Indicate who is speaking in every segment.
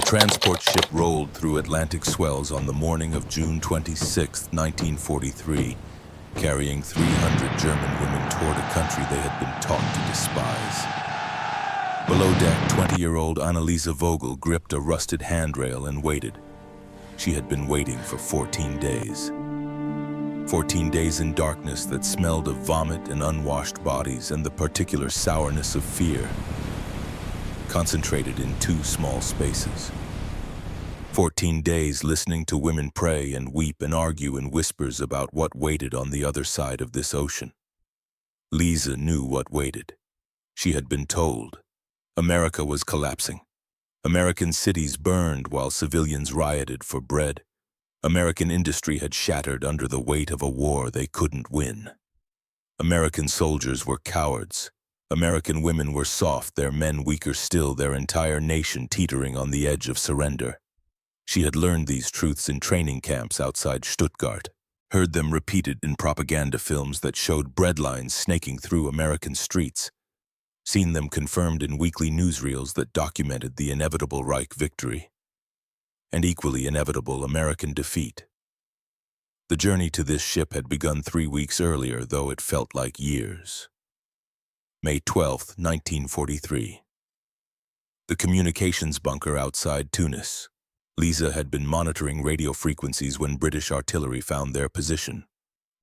Speaker 1: transport ship rolled through Atlantic swells on the morning of June 26, 1943, carrying 300 German women toward a country they had been taught to despise. Below deck, 20-year-old Anneliese Vogel gripped a rusted handrail and waited. She had been waiting for 14 days. 14 days in darkness that smelled of vomit and unwashed bodies and the particular sourness of fear, concentrated in 2 small spaces. 14 days listening to women pray and weep and argue in whispers about what waited on the other side of this ocean. Lisa knew what waited. She had been told. America was collapsing. American cities burned while civilians rioted for bread. American industry had shattered under the weight of a war they couldn't win. American soldiers were cowards. American women were soft, their men weaker still, their entire nation teetering on the edge of surrender. She had learned these truths in training camps outside Stuttgart, heard them repeated in propaganda films that showed breadlines snaking through American streets, seen them confirmed in weekly newsreels that documented the inevitable Reich victory and equally inevitable American defeat. The journey to this ship had begun 3 weeks earlier, though it felt like years. May 12, 1943. The communications bunker outside Tunis. Lisa had been monitoring radio frequencies when British artillery found their position.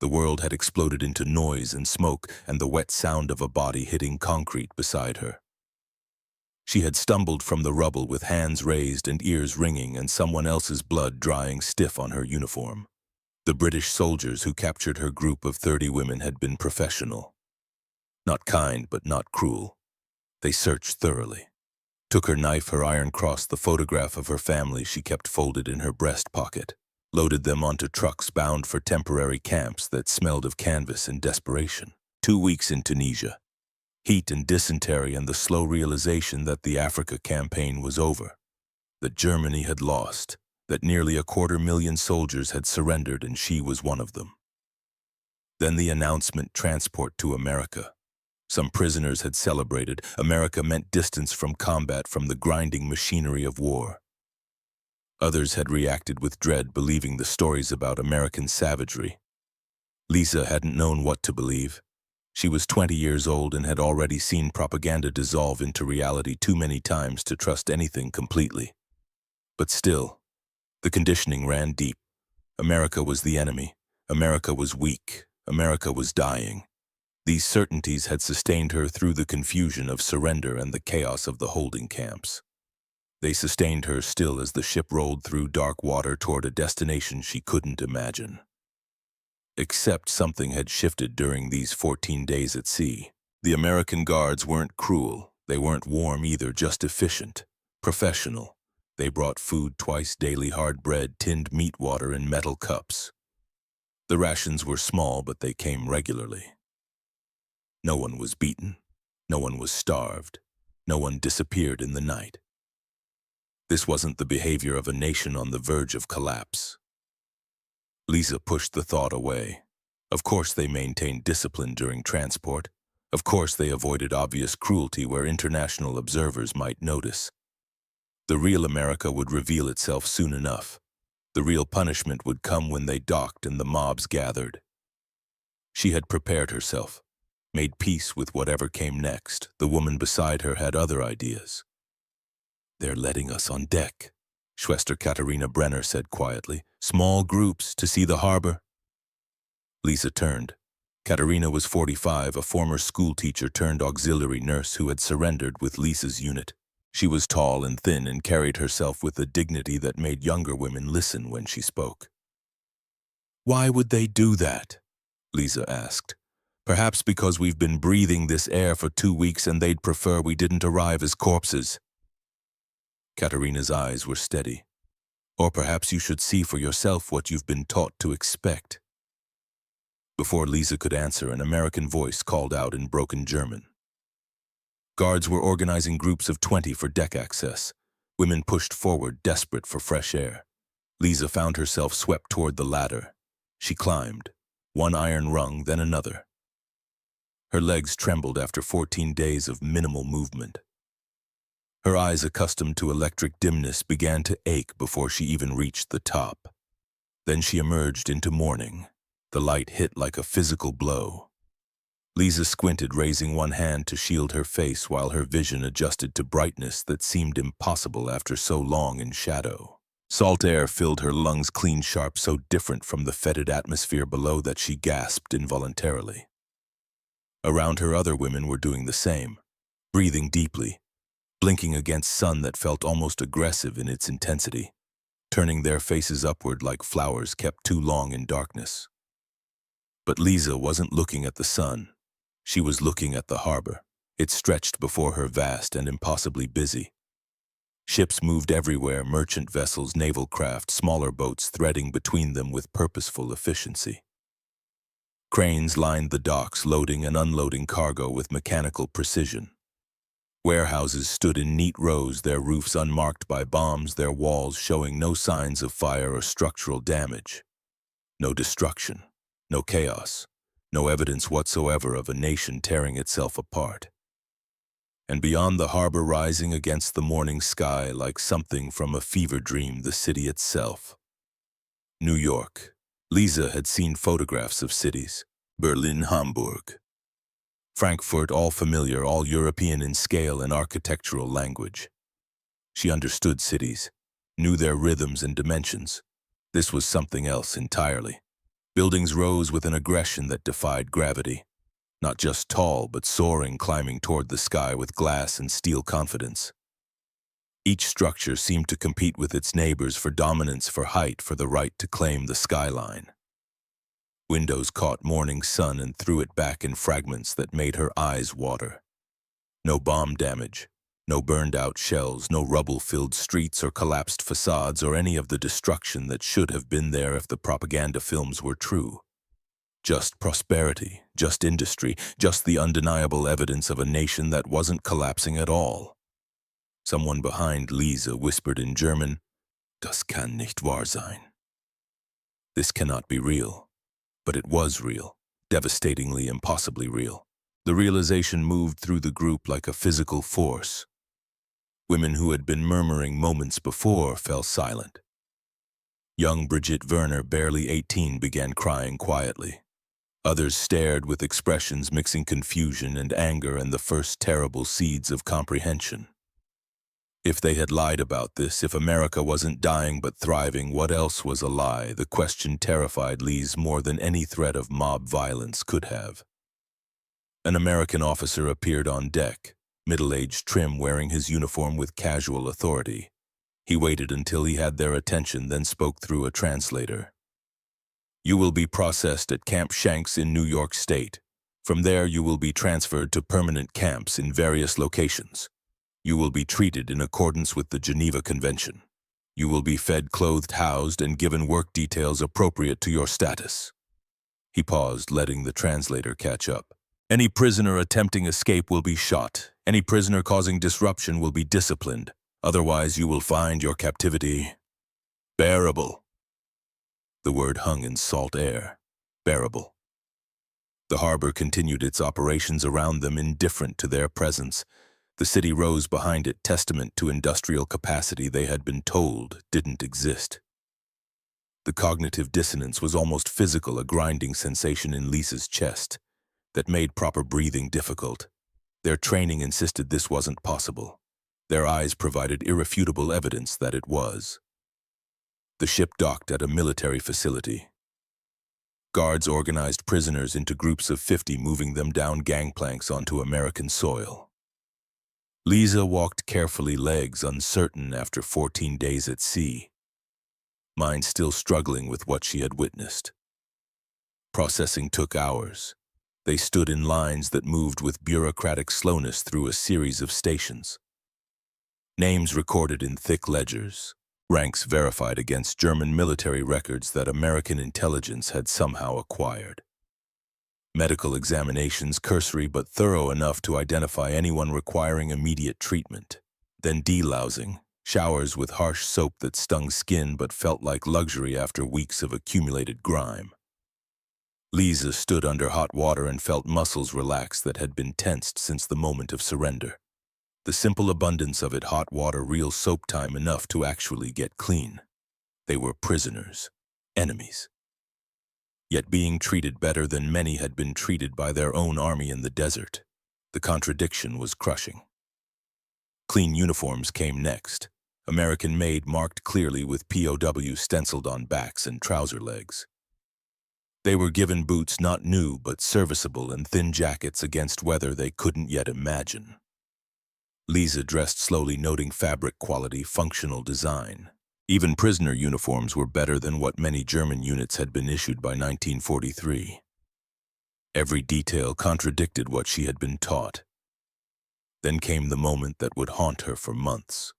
Speaker 1: The world had exploded into noise and smoke and the wet sound of a body hitting concrete beside her. She had stumbled from the rubble with hands raised and ears ringing and someone else's blood drying stiff on her uniform. The British soldiers who captured her group of 30 women had been professional. Not kind, but not cruel. They searched thoroughly. Took her knife, her iron cross, the photograph of her family she kept folded in her breast pocket. Loaded them onto trucks bound for temporary camps that smelled of canvas and desperation. 2 weeks in Tunisia. Heat and dysentery and the slow realization that the Africa campaign was over. That Germany had lost. That nearly 250,000 soldiers had surrendered and she was one of them. Then the announcement: transport to America. Some prisoners had celebrated. America meant distance from combat, from the grinding machinery of war. Others had reacted with dread, believing the stories about American savagery. Lisa hadn't known what to believe. She was 20 years old and had already seen propaganda dissolve into reality too many times to trust anything completely. But still, the conditioning ran deep. America was the enemy. America was weak. America was dying. These certainties had sustained her through the confusion of surrender and the chaos of the holding camps. They sustained her still as the ship rolled through dark water toward a destination she couldn't imagine. Except something had shifted during these 14 days at sea. The American guards weren't cruel. They weren't warm either, just efficient, professional. They brought food twice daily: hard bread, tinned meat water in metal cups. The rations were small, but they came regularly. No one was beaten. No one was starved. No one disappeared in the night. This wasn't the behavior of a nation on the verge of collapse. Lisa pushed the thought away. Of course they maintained discipline during transport. Of course they avoided obvious cruelty where international observers might notice. The real America would reveal itself soon enough. The real punishment would come when they docked and the mobs gathered. She had prepared herself, made peace with whatever came next. The woman beside her had other ideas. "They're letting us on deck," Schwester Katharina Brenner said quietly. "Small groups to see the harbor." Lisa turned. Katharina was 45, a former schoolteacher turned auxiliary nurse who had surrendered with Lisa's unit. She was tall and thin and carried herself with a dignity that made younger women listen when she spoke. "Why would they do that?" Lisa asked. "Perhaps because we've been breathing this air for 2 weeks and they'd prefer we didn't arrive as corpses." Katharina's eyes were steady. "Or perhaps you should see for yourself what you've been taught to expect." Before Lisa could answer, an American voice called out in broken German. Guards were organizing groups of 20 for deck access. Women pushed forward, desperate for fresh air. Lisa found herself swept toward the ladder. She climbed, one iron rung, then another. Her legs trembled after 14 days of minimal movement. Her eyes, accustomed to electric dimness, began to ache before she even reached the top. Then she emerged into morning. The light hit like a physical blow. Lisa squinted, raising one hand to shield her face while her vision adjusted to brightness that seemed impossible after so long in shadow. Salt air filled her lungs, clean, sharp, so different from the fetid atmosphere below that she gasped involuntarily. Around her, other women were doing the same, breathing deeply, blinking against sun that felt almost aggressive in its intensity, turning their faces upward like flowers kept too long in darkness. But Lisa wasn't looking at the sun. She was looking at the harbor. It stretched before her, vast and impossibly busy. Ships moved everywhere, merchant vessels, naval craft, smaller boats threading between them with purposeful efficiency. Cranes lined the docks, loading and unloading cargo with mechanical precision. Warehouses stood in neat rows, their roofs unmarked by bombs, their walls showing no signs of fire or structural damage. No destruction, no chaos, no evidence whatsoever of a nation tearing itself apart. And beyond the harbor, rising against the morning sky like something from a fever dream, the city itself. New York. Lisa had seen photographs of cities. Berlin, Hamburg, Frankfurt, all familiar, all European in scale and architectural language. She understood cities, knew their rhythms and dimensions. This was something else entirely. Buildings rose with an aggression that defied gravity. Not just tall, but soaring, climbing toward the sky with glass and steel confidence. Each structure seemed to compete with its neighbors for dominance, for height, for the right to claim the skyline. Windows caught morning sun and threw it back in fragments that made her eyes water. No bomb damage, no burned-out shells, no rubble-filled streets or collapsed facades or any of the destruction that should have been there if the propaganda films were true. Just prosperity, just industry, just the undeniable evidence of a nation that wasn't collapsing at all. Someone behind Lisa whispered in German, "Das kann nicht wahr sein." This cannot be real. But it was real, devastatingly, impossibly real. The realization moved through the group like a physical force. Women who had been murmuring moments before fell silent. Young Brigitte Werner, barely 18, began crying quietly. Others stared with expressions mixing confusion and anger and the first terrible seeds of comprehension. If they had lied about this, if America wasn't dying but thriving, what else was a lie? The question terrified Lise more than any threat of mob violence could have. An American officer appeared on deck, middle-aged, trim, wearing his uniform with casual authority. He waited until he had their attention, then spoke through a translator. "You will be processed at Camp Shanks in New York State. From there you will be transferred to permanent camps in various locations. You will be treated in accordance with the Geneva Convention. You will be fed, clothed, housed, and given work details appropriate to your status." He paused, letting the translator catch up. "Any prisoner attempting escape will be shot. Any prisoner causing disruption will be disciplined. Otherwise, you will find your captivity bearable." The word hung in salt air. Bearable. The harbor continued its operations around them, indifferent to their presence. The city rose behind it, testament to industrial capacity they had been told didn't exist. The cognitive dissonance was almost physical, a grinding sensation in Lisa's chest that made proper breathing difficult. Their training insisted this wasn't possible. Their eyes provided irrefutable evidence that it was. The ship docked at a military facility. Guards organized prisoners into groups of 50, moving them down gangplanks onto American soil. Lisa walked carefully, legs uncertain after 14 days at sea, mind still struggling with what she had witnessed. Processing took hours. They stood in lines that moved with bureaucratic slowness through a series of stations. Names recorded in thick ledgers, ranks verified against German military records that American intelligence had somehow acquired. Medical examinations, cursory but thorough enough to identify anyone requiring immediate treatment. Then delousing, showers with harsh soap that stung skin but felt like luxury after weeks of accumulated grime. Lisa stood under hot water and felt muscles relax that had been tensed since the moment of surrender. The simple abundance of it, hot water, real soap time, enough to actually get clean. They were prisoners, enemies. Yet being treated better than many had been treated by their own army in the desert. The contradiction was crushing. Clean uniforms came next, American-made, marked clearly with POWs stenciled on backs and trouser legs. They were given boots not new but serviceable and thin jackets against weather they couldn't yet imagine. Lisa dressed slowly, noting fabric quality, functional design. Even prisoner uniforms were better than what many German units had been issued by 1943. Every detail contradicted what she had been taught. Then came the moment that would haunt her for months.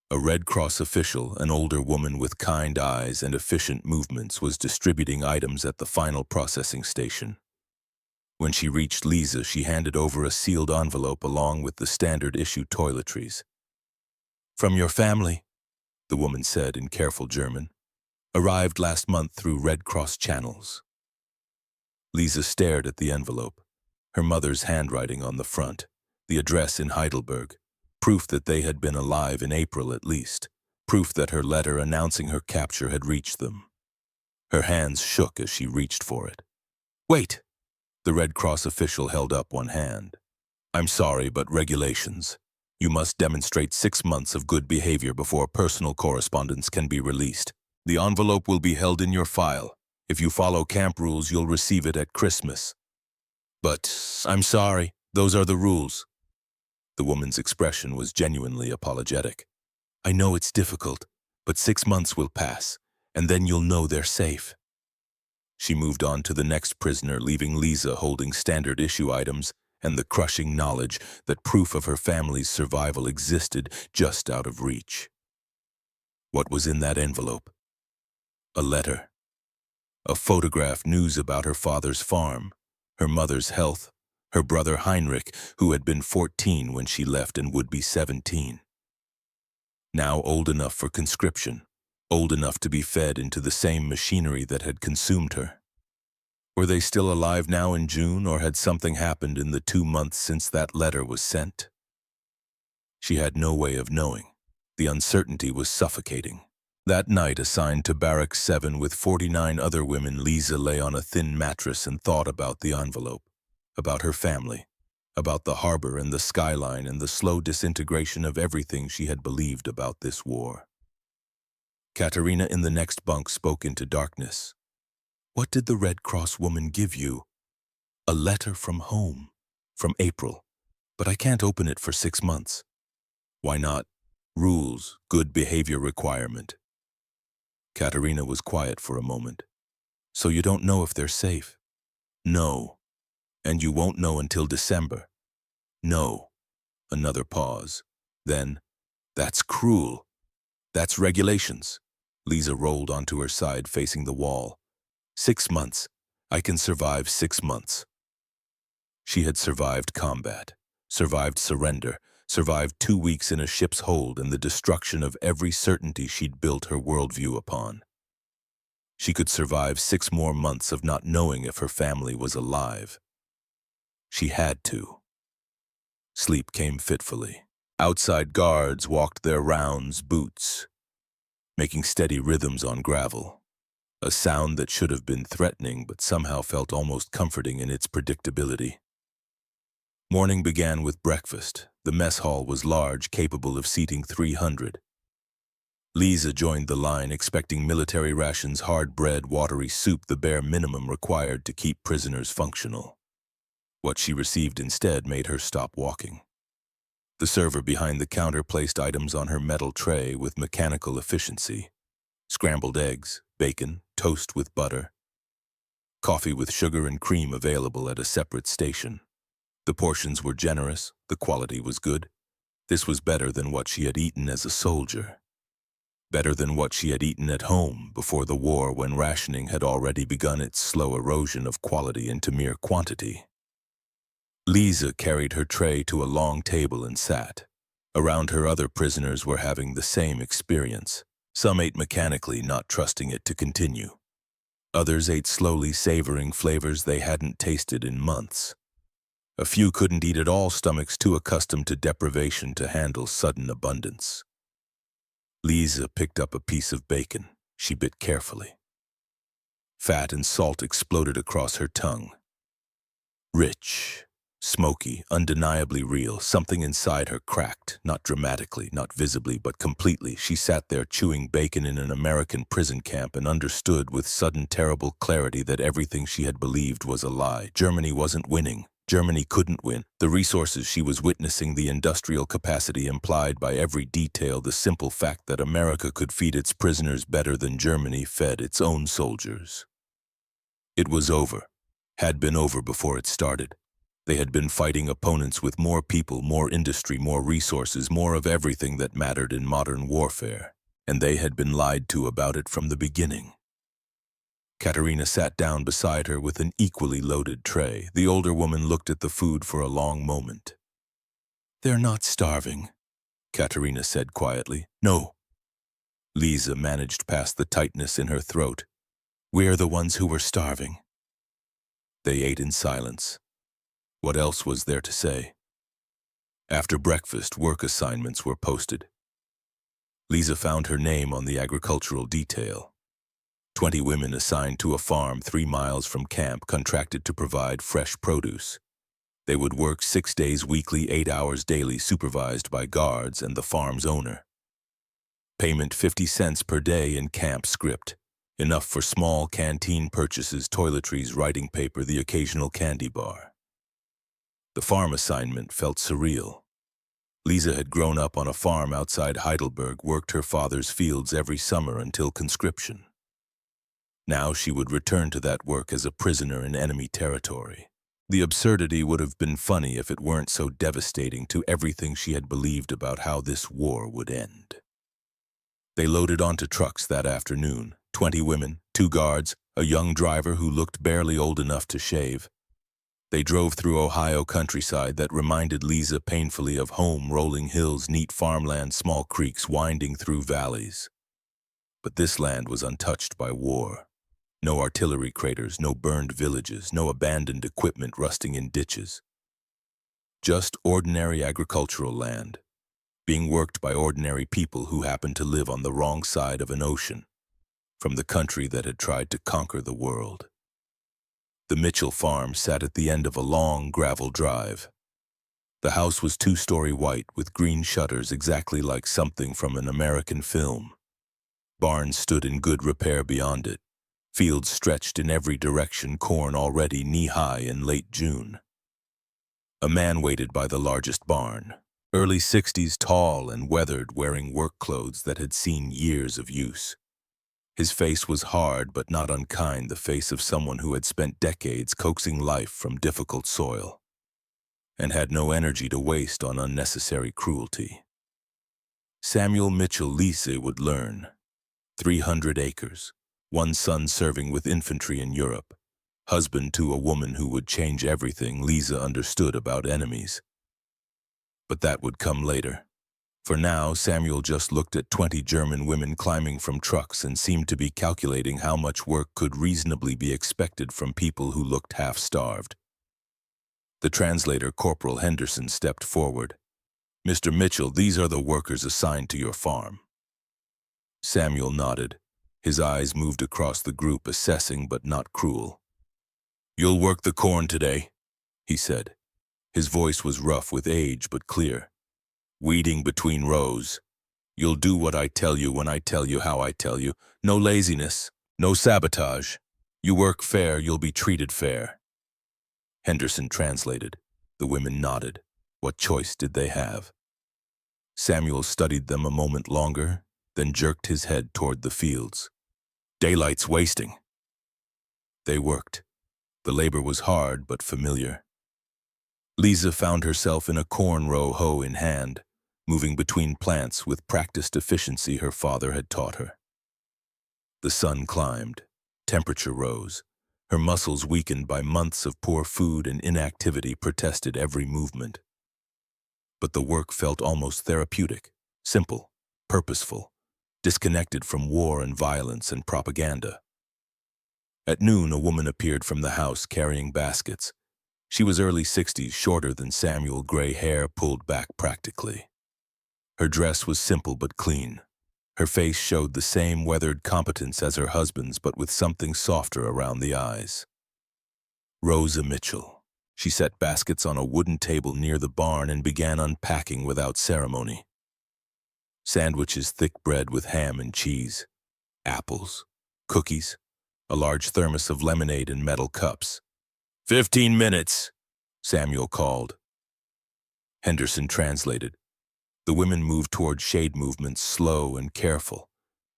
Speaker 1: A Red Cross official, an older woman with kind eyes and efficient movements, was distributing items at the final processing station. When she reached Lisa, she handed over a sealed envelope along with the standard issue toiletries. "From your family," the woman said in careful German. "Arrived last month through Red Cross channels." Lisa stared at the envelope, her mother's handwriting on the front, the address in Heidelberg, proof that they had been alive in April at least, proof that her letter announcing her capture had reached them. Her hands shook as she reached for it. "Wait!" The Red Cross official held up one hand. "I'm sorry, but regulations. You must demonstrate 6 months of good behavior before personal correspondence can be released. The envelope will be held in your file. If you follow camp rules, you'll receive it at Christmas." "But I'm sorry. Those are the rules." The woman's expression was genuinely apologetic. "I know it's difficult, but 6 months will pass, and then you'll know they're safe." She moved on to the next prisoner, leaving Lisa holding standard issue items and the crushing knowledge that proof of her family's survival existed just out of reach. What was in that envelope? A letter. A photograph, news about her father's farm, her mother's health, her brother Heinrich, who had been 14 when she left and would be 17. Now old enough for conscription, old enough to be fed into the same machinery that had consumed her. Were they still alive now in June, or had something happened in the 2 months since that letter was sent? She had no way of knowing. The uncertainty was suffocating. That night, assigned to Barrack 7 with 49 other women, Lisa lay on a thin mattress and thought about the envelope, about her family, about the harbor and the skyline and the slow disintegration of everything she had believed about this war. Katerina in the next bunk spoke into darkness. "What did the Red Cross woman give you?" "A letter from home, from April, but I can't open it for 6 months." "Why not?" "Rules, good behavior requirement." Katerina was quiet for a moment. "So you don't know if they're safe?" "No." "And you won't know until December?" "No." Another pause. Then, "That's cruel. That's regulations." Lisa rolled onto her side, facing the wall. 6 months. I can survive 6 months. She had survived combat, survived surrender, survived 2 weeks in a ship's hold and the destruction of every certainty she'd built her worldview upon. She could survive 6 more months of not knowing if her family was alive. She had to. Sleep came fitfully. Outside guards walked their rounds, boots, making steady rhythms on gravel. A sound that should have been threatening but somehow felt almost comforting in its predictability. Morning began with breakfast. The mess hall was large, capable of seating 300. Lisa joined the line, expecting military rations, hard bread, watery soup, the bare minimum required to keep prisoners functional. What she received instead made her stop walking. The server behind the counter placed items on her metal tray with mechanical efficiency. Scrambled eggs, bacon, toast with butter. Coffee with sugar and cream available at a separate station. The portions were generous, the quality was good. This was better than what she had eaten as a soldier. Better than what she had eaten at home before the war, when rationing had already begun its slow erosion of quality into mere quantity. Lisa carried her tray to a long table and sat. Around her, other prisoners were having the same experience. Some ate mechanically, not trusting it to continue. Others ate slowly, savoring flavors they hadn't tasted in months. A few couldn't eat at all, stomachs too accustomed to deprivation to handle sudden abundance. Lisa picked up a piece of bacon. She bit carefully. Fat and salt exploded across her tongue. Rich, smoky, undeniably real, something inside her cracked, not dramatically, not visibly, but completely. She sat there chewing bacon in an American prison camp and understood with sudden terrible clarity that everything she had believed was a lie. Germany wasn't winning. Germany couldn't win. The resources she was witnessing, the industrial capacity implied by every detail, the simple fact that America could feed its prisoners better than Germany fed its own soldiers. It was over. Had been over before it started. They had been fighting opponents with more people, more industry, more resources, more of everything that mattered in modern warfare, and they had been lied to about it from the beginning. Katerina sat down beside her with an equally loaded tray. The older woman looked at the food for a long moment. "They're not starving," Katerina said quietly. "No." Lisa managed past the tightness in her throat. "We're the ones who were starving." They ate in silence. What else was there to say? After breakfast, work assignments were posted. Lisa found her name on the agricultural detail. 20 women assigned to a farm 3 miles from camp, contracted to provide fresh produce. They would work 6 days weekly, 8 hours daily, supervised by guards and the farm's owner. Payment 50 cents per day in camp script, enough for small canteen purchases, toiletries, writing paper, the occasional candy bar. The farm assignment felt surreal. Lisa had grown up on a farm outside Heidelberg, worked her father's fields every summer until conscription. Now she would return to that work as a prisoner in enemy territory. The absurdity would have been funny if it weren't so devastating to everything she had believed about how this war would end. They loaded onto trucks that afternoon, 20 women, 2 guards, a young driver who looked barely old enough to shave. They drove through Ohio countryside that reminded Lisa painfully of home, rolling hills, neat farmland, small creeks winding through valleys. But this land was untouched by war. No artillery craters, no burned villages, no abandoned equipment rusting in ditches. Just ordinary agricultural land, being worked by ordinary people who happened to live on the wrong side of an ocean, from the country that had tried to conquer the world. The Mitchell farm sat at the end of a long gravel drive. The house was 2-story white with green shutters, exactly like something from an American film. Barns stood in good repair beyond it. Fields stretched in every direction, corn already knee-high in late June. A man waited by the largest barn, early 60s, tall and weathered, wearing work clothes that had seen years of use. His face was hard but not unkind, the face of someone who had spent decades coaxing life from difficult soil and had no energy to waste on unnecessary cruelty. Samuel Mitchell, Lisa would learn. 300 acres. 1 son serving with infantry in Europe, husband to a woman who would change everything Lisa understood about enemies. But that would come later. For now, Samuel just looked at 20 German women climbing from trucks and seemed to be calculating how much work could reasonably be expected from people who looked half-starved. The translator, Corporal Henderson, stepped forward. "Mr. Mitchell, these are the workers assigned to your farm." Samuel nodded. His eyes moved across the group, assessing but not cruel. "You'll work the corn today," he said. His voice was rough with age but clear. "Weeding between rows. You'll do what I tell you when I tell you how I tell you. No laziness, no sabotage. You work fair, you'll be treated fair." Henderson translated. The women nodded. What choice did they have? Samuel studied them a moment longer, then jerked his head toward the fields. "Daylight's wasting." They worked. The labor was hard but familiar. Lisa found herself in a corn row, hoe in hand, moving between plants with practiced efficiency her father had taught her. The sun climbed. Temperature rose. Her muscles, weakened by months of poor food and inactivity, protested every movement. But the work felt almost therapeutic, simple, purposeful, disconnected from war and violence and propaganda. At noon, a woman appeared from the house carrying baskets. She was early 60s, shorter than Samuel, gray hair pulled back practically. Her dress was simple but clean. Her face showed the same weathered competence as her husband's, but with something softer around the eyes. Rosa Mitchell. She set baskets on a wooden table near the barn and began unpacking without ceremony. Sandwiches, thick bread with ham and cheese, apples, cookies, a large thermos of lemonade in metal cups. 15 minutes, Samuel called. Henderson translated. The women moved toward shade movements, slow and careful.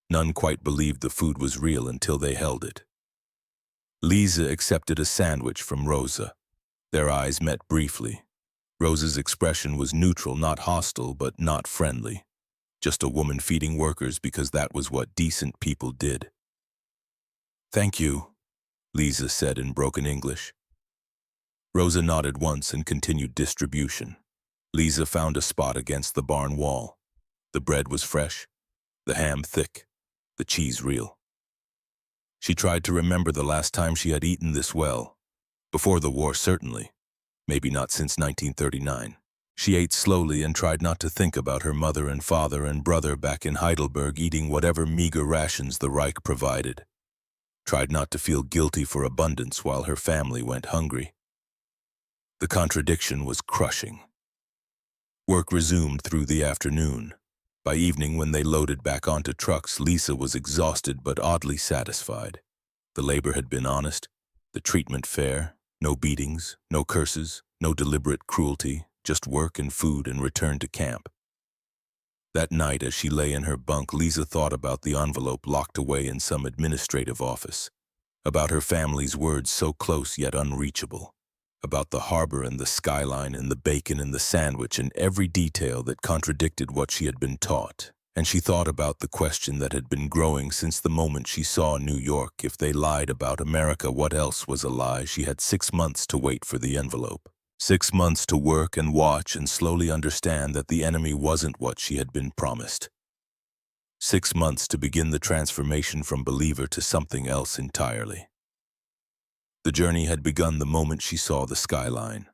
Speaker 1: None quite believed the food was real until they held it. Lisa accepted a sandwich from Rosa. Their eyes met briefly. Rosa's expression was neutral, not hostile, but not friendly. Just a woman feeding workers because that was what decent people did. "Thank you," Lisa said in broken English. Rosa nodded once and continued distribution. Lisa found a spot against the barn wall. The bread was fresh, the ham thick, the cheese real. She tried to remember the last time she had eaten this well. Before the war, certainly. Maybe not since 1939. She ate slowly and tried not to think about her mother and father and brother back in Heidelberg eating whatever meager rations the Reich provided. Tried not to feel guilty for abundance while her family went hungry. The contradiction was crushing. Work resumed through the afternoon. By evening, when they loaded back onto trucks, Lisa was exhausted but oddly satisfied. The labor had been honest, the treatment fair, no beatings, no curses, no deliberate cruelty, just work and food and return to camp. That night, as she lay in her bunk, Lisa thought about the envelope locked away in some administrative office, about her family's words so close yet unreachable, about the harbor and the skyline and the bacon and the sandwich and every detail that contradicted what she had been taught. And she thought about the question that had been growing since the moment she saw New York. If they lied about America, what else was a lie? She had 6 months to wait for the envelope. 6 months to work and watch and slowly understand that the enemy wasn't what she had been promised. 6 months to begin the transformation from believer to something else entirely. The journey had begun the moment she saw the skyline,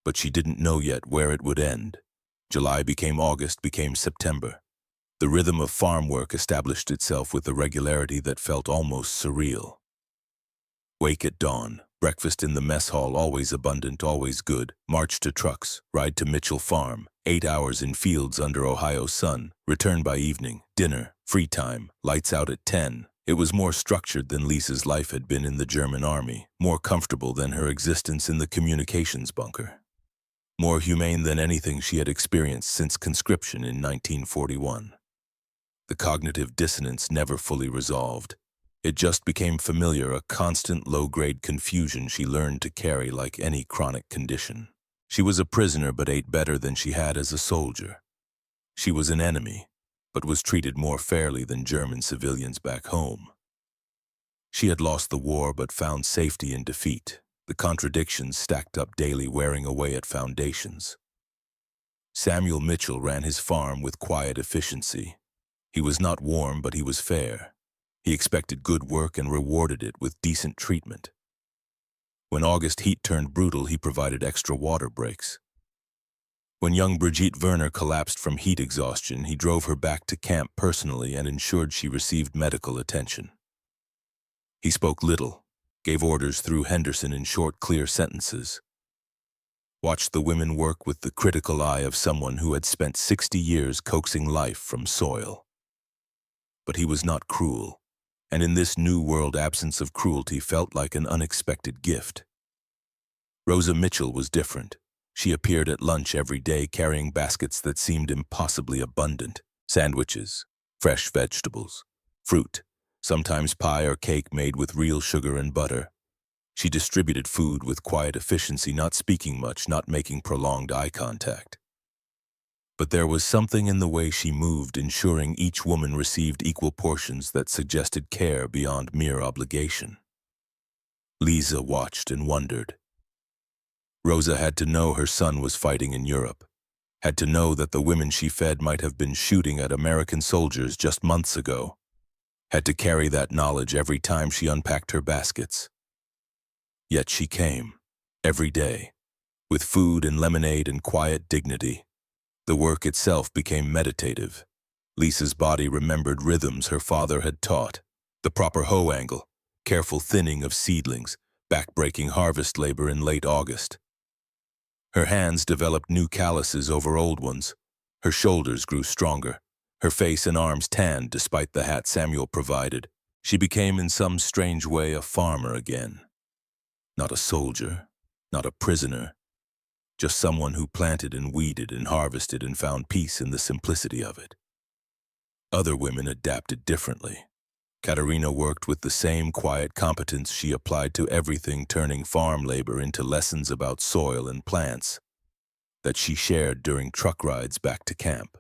Speaker 1: but she didn't know yet where it would end. July became August, became September. The rhythm of farm work established itself with a regularity that felt almost surreal. Wake at dawn, breakfast in the mess hall, always abundant, always good, march to trucks, ride to Mitchell Farm, 8 hours in fields under Ohio sun, return by evening, dinner, free time, lights out at 10. It was more structured than Lisa's life had been in the German army, more comfortable than her existence in the communications bunker, more humane than anything she had experienced since conscription in 1941. The cognitive dissonance never fully resolved. It just became familiar, a constant low-grade confusion she learned to carry like any chronic condition. She was a prisoner but ate better than she had as a soldier. She was an enemy, but was treated more fairly than German civilians back home. She had lost the war but found safety in defeat, the contradictions stacked up daily, wearing away at foundations. Samuel Mitchell ran his farm with quiet efficiency. He was not warm, but he was fair. He expected good work and rewarded it with decent treatment. When August heat turned brutal, he provided extra water breaks. When young Brigitte Werner collapsed from heat exhaustion, he drove her back to camp personally and ensured she received medical attention. He spoke little, gave orders through Henderson in short, clear sentences. Watched the women work with the critical eye of someone who had spent 60 years coaxing life from soil. But he was not cruel, and in this new world, absence of cruelty felt like an unexpected gift. Rosa Mitchell was different. She appeared at lunch every day carrying baskets that seemed impossibly abundant, sandwiches, fresh vegetables, fruit, sometimes pie or cake made with real sugar and butter. She distributed food with quiet efficiency, not speaking much, not making prolonged eye contact. But there was something in the way she moved, ensuring each woman received equal portions that suggested care beyond mere obligation. Lisa watched and wondered. Rosa had to know her son was fighting in Europe, had to know that the women she fed might have been shooting at American soldiers just months ago, had to carry that knowledge every time she unpacked her baskets. Yet she came, every day, With food and lemonade and quiet dignity, the work itself became meditative. Lisa's body remembered rhythms her father had taught: the proper hoe angle, careful thinning of seedlings, back-breaking harvest labor in late August. Her hands developed new calluses over old ones. Her shoulders grew stronger. Her face and arms tanned despite the hat Samuel provided. She became in some strange way a farmer again. Not a soldier, not a prisoner, just someone who planted and weeded and harvested and found peace in the simplicity of it. Other women adapted differently. Katerina worked with the same quiet competence she applied to everything, turning farm labor into lessons about soil and plants that she shared during truck rides back to camp.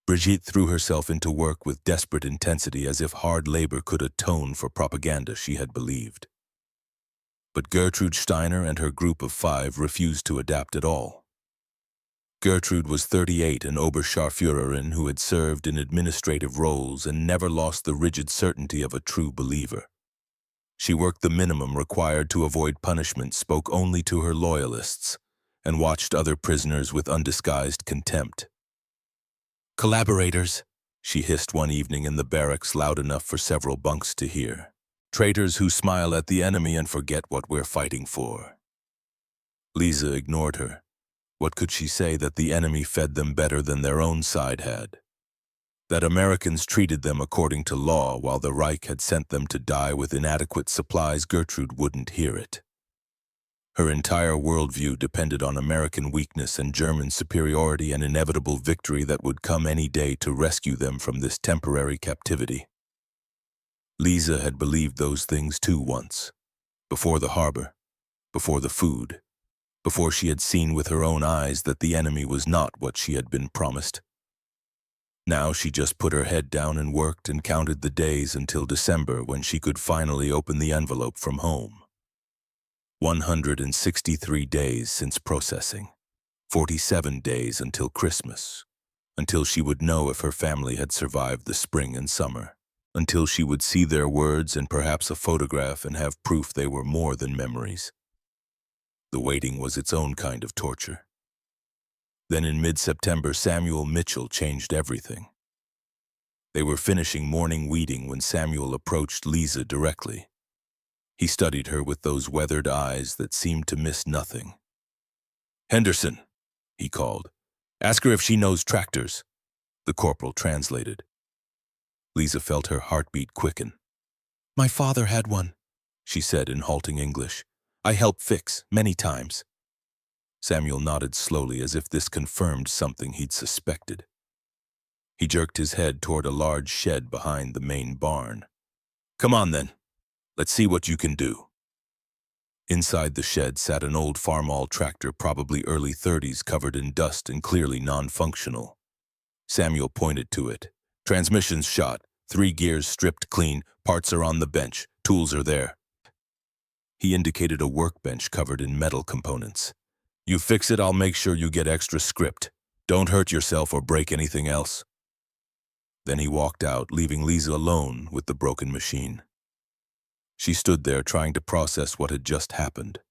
Speaker 1: Brigitte threw herself into work with desperate intensity, as if hard labor could atone for propaganda she had believed. But Gertrude Steiner and her group of 5 refused to adapt at all. Gertrude was 38, an Oberscharführerin who had served in administrative roles and never lost the rigid certainty of a true believer. She worked the minimum required to avoid punishment, spoke only to her loyalists, and watched other prisoners with undisguised contempt. "Collaborators," she hissed one evening in the barracks, loud enough for several bunks to hear. "Traitors who smile at the enemy and forget what we're fighting for." Lisa ignored her. What could she say that the enemy fed them better than their own side had? That Americans treated them according to law while the Reich had sent them to die with inadequate supplies? Gertrude wouldn't hear it. Her entire worldview depended on American weakness and German superiority, and inevitable victory that would come any day to rescue them from this temporary captivity. Lisa had believed those things too once, before the harbor, before the food, before she had seen with her own eyes that the enemy was not what she had been promised. Now she just put her head down and worked and counted the days until December, when she could finally open the envelope from home. 163 days since processing, 47 days until Christmas, until she would know if her family had survived the spring and summer, until she would see their words and perhaps a photograph and have proof they were more than memories. The waiting was its own kind of torture. Then in mid-September, Samuel Mitchell changed everything. They were finishing morning weeding when Samuel approached Lisa directly. He studied her with those weathered eyes that seemed to miss nothing. "Henderson," he called. "Ask her if she knows tractors." The corporal translated. Lisa felt her heartbeat quicken. "My father had one," she said in halting English. "I helped fix many times." Samuel nodded slowly, as if this confirmed something he'd suspected. He jerked his head toward a large shed behind the main barn. "Come on then. Let's see what you can do." Inside the shed sat an old Farmall tractor, probably early 30s, covered in dust and clearly non-functional. Samuel pointed to it. "Transmission's shot, 3 gears stripped clean, parts are on the bench, tools are there." He indicated a workbench covered in metal components. "You fix it, I'll make sure you get extra script. Don't hurt yourself or break anything else." Then he walked out, leaving Lisa alone with the broken machine. She stood there trying to process what had just happened.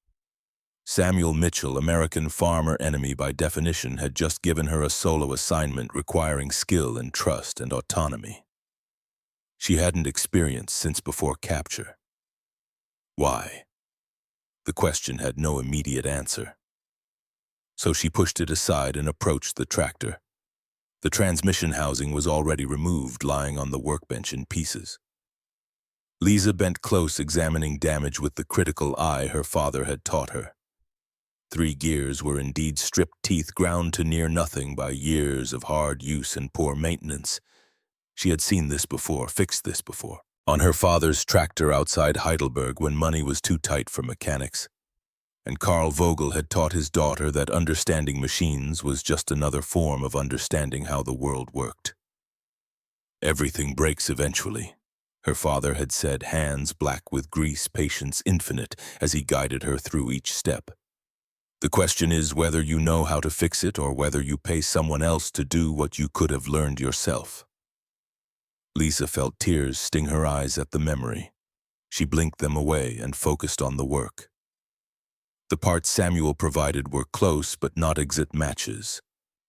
Speaker 1: Samuel Mitchell, American farmer enemy by definition, had just given her a solo assignment requiring skill and trust and autonomy she hadn't experienced since before capture. Why? The question had no immediate answer. So she pushed it aside and approached the tractor. The transmission housing was already removed, lying on the workbench in pieces. Lisa bent close, examining damage with the critical eye her father had taught her. 3 gears were indeed stripped teeth, ground to near nothing by years of hard use and poor maintenance. She had seen this before, fixed this before, on her father's tractor outside Heidelberg when money was too tight for mechanics. And Carl Vogel had taught his daughter that understanding machines was just another form of understanding how the world worked. "Everything breaks eventually," her father had said, hands black with grease, patience infinite, as he guided her through each step. "The question is whether you know how to fix it or whether you pay someone else to do what you could have learned yourself." Lisa felt tears sting her eyes at the memory. She blinked them away and focused on the work. The parts Samuel provided were close but not exact matches.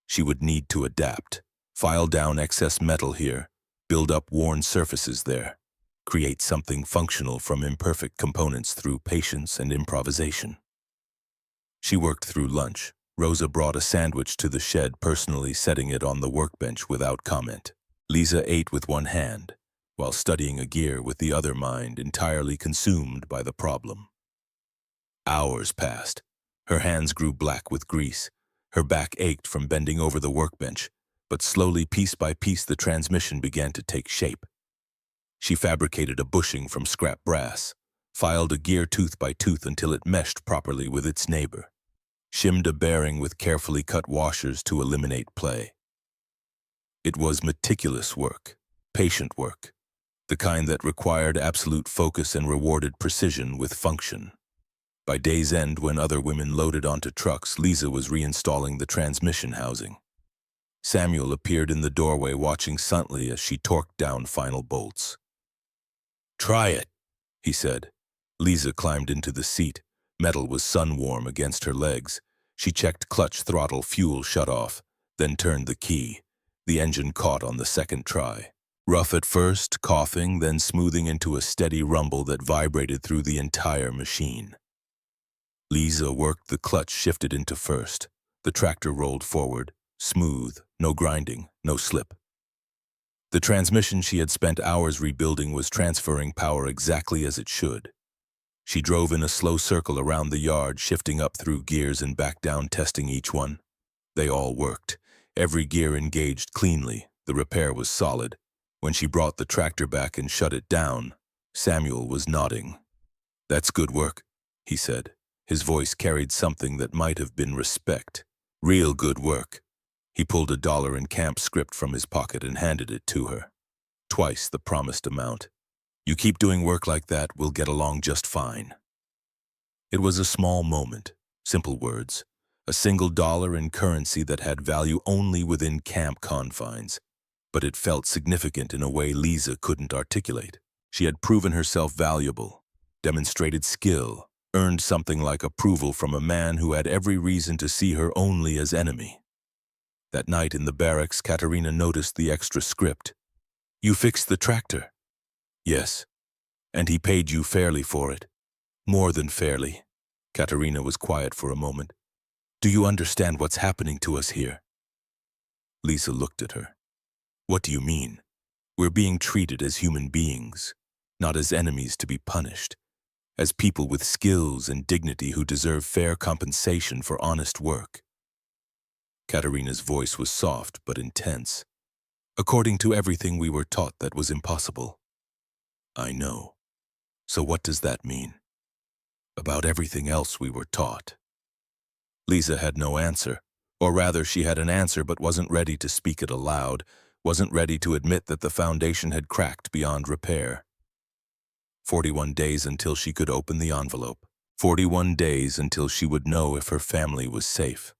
Speaker 1: She would need to adapt, file down excess metal here, build up worn surfaces there, create something functional from imperfect components through patience and improvisation. She worked through lunch. Rosa brought a sandwich to the shed, personally setting it on the workbench without comment. Lisa ate with one hand, while studying a gear with the other, mind entirely consumed by the problem. Hours passed. Her hands grew black with grease. Her back ached from bending over the workbench, but slowly, piece by piece, the transmission began to take shape. She fabricated a bushing from scrap brass, filed a gear tooth by tooth until it meshed properly with its neighbor, shimmed a bearing with carefully cut washers to eliminate play. It was meticulous work, patient work, the kind that required absolute focus and rewarded precision with function. By day's end, when other women loaded onto trucks, Lisa was reinstalling the transmission housing. Samuel appeared in the doorway, watching silently as she torqued down final bolts. "Try it," he said. Lisa climbed into the seat. Metal was sun-warm against her legs. She checked clutch, throttle, fuel shut off, then turned the key. The engine caught on the second try. Rough at first, coughing, then smoothing into a steady rumble that vibrated through the entire machine. Lisa worked the clutch, shifted into first. The tractor rolled forward, smooth, no grinding, no slip. The transmission she had spent hours rebuilding was transferring power exactly as it should. She drove in a slow circle around the yard, shifting up through gears and back down, testing each one. They all worked. Every gear engaged cleanly. The repair was solid. When she brought the tractor back and shut it down, Samuel was nodding. "That's good work," he said. His voice carried something that might have been respect. "Real good work." He pulled $1 in camp script from his pocket and handed it to her. Twice the promised amount. "You keep doing work like that, we'll get along just fine." It was a small moment, simple words, a single dollar in currency that had value only within camp confines. But it felt significant in a way Lisa couldn't articulate. She had proven herself valuable, demonstrated skill, earned something like approval from a man who had every reason to see her only as enemy. That night in the barracks, Katerina noticed the extra script. "You fixed the tractor?" "Yes. And he paid you fairly for it." "More than fairly." Katerina was quiet for a moment. "Do you understand what's happening to us here?" Lisa looked at her. "What do you mean?" "We're being treated as human beings, not as enemies to be punished, as people with skills and dignity who deserve fair compensation for honest work." Katerina's voice was soft but intense. "According to everything we were taught, that was impossible." "I know. So what does that mean?" "About everything else we were taught." Lisa had no answer, or rather she had an answer but wasn't ready to speak it aloud, wasn't ready to admit that the foundation had cracked beyond repair. 41 days until she could open the envelope. 41 days until she would know if her family was safe.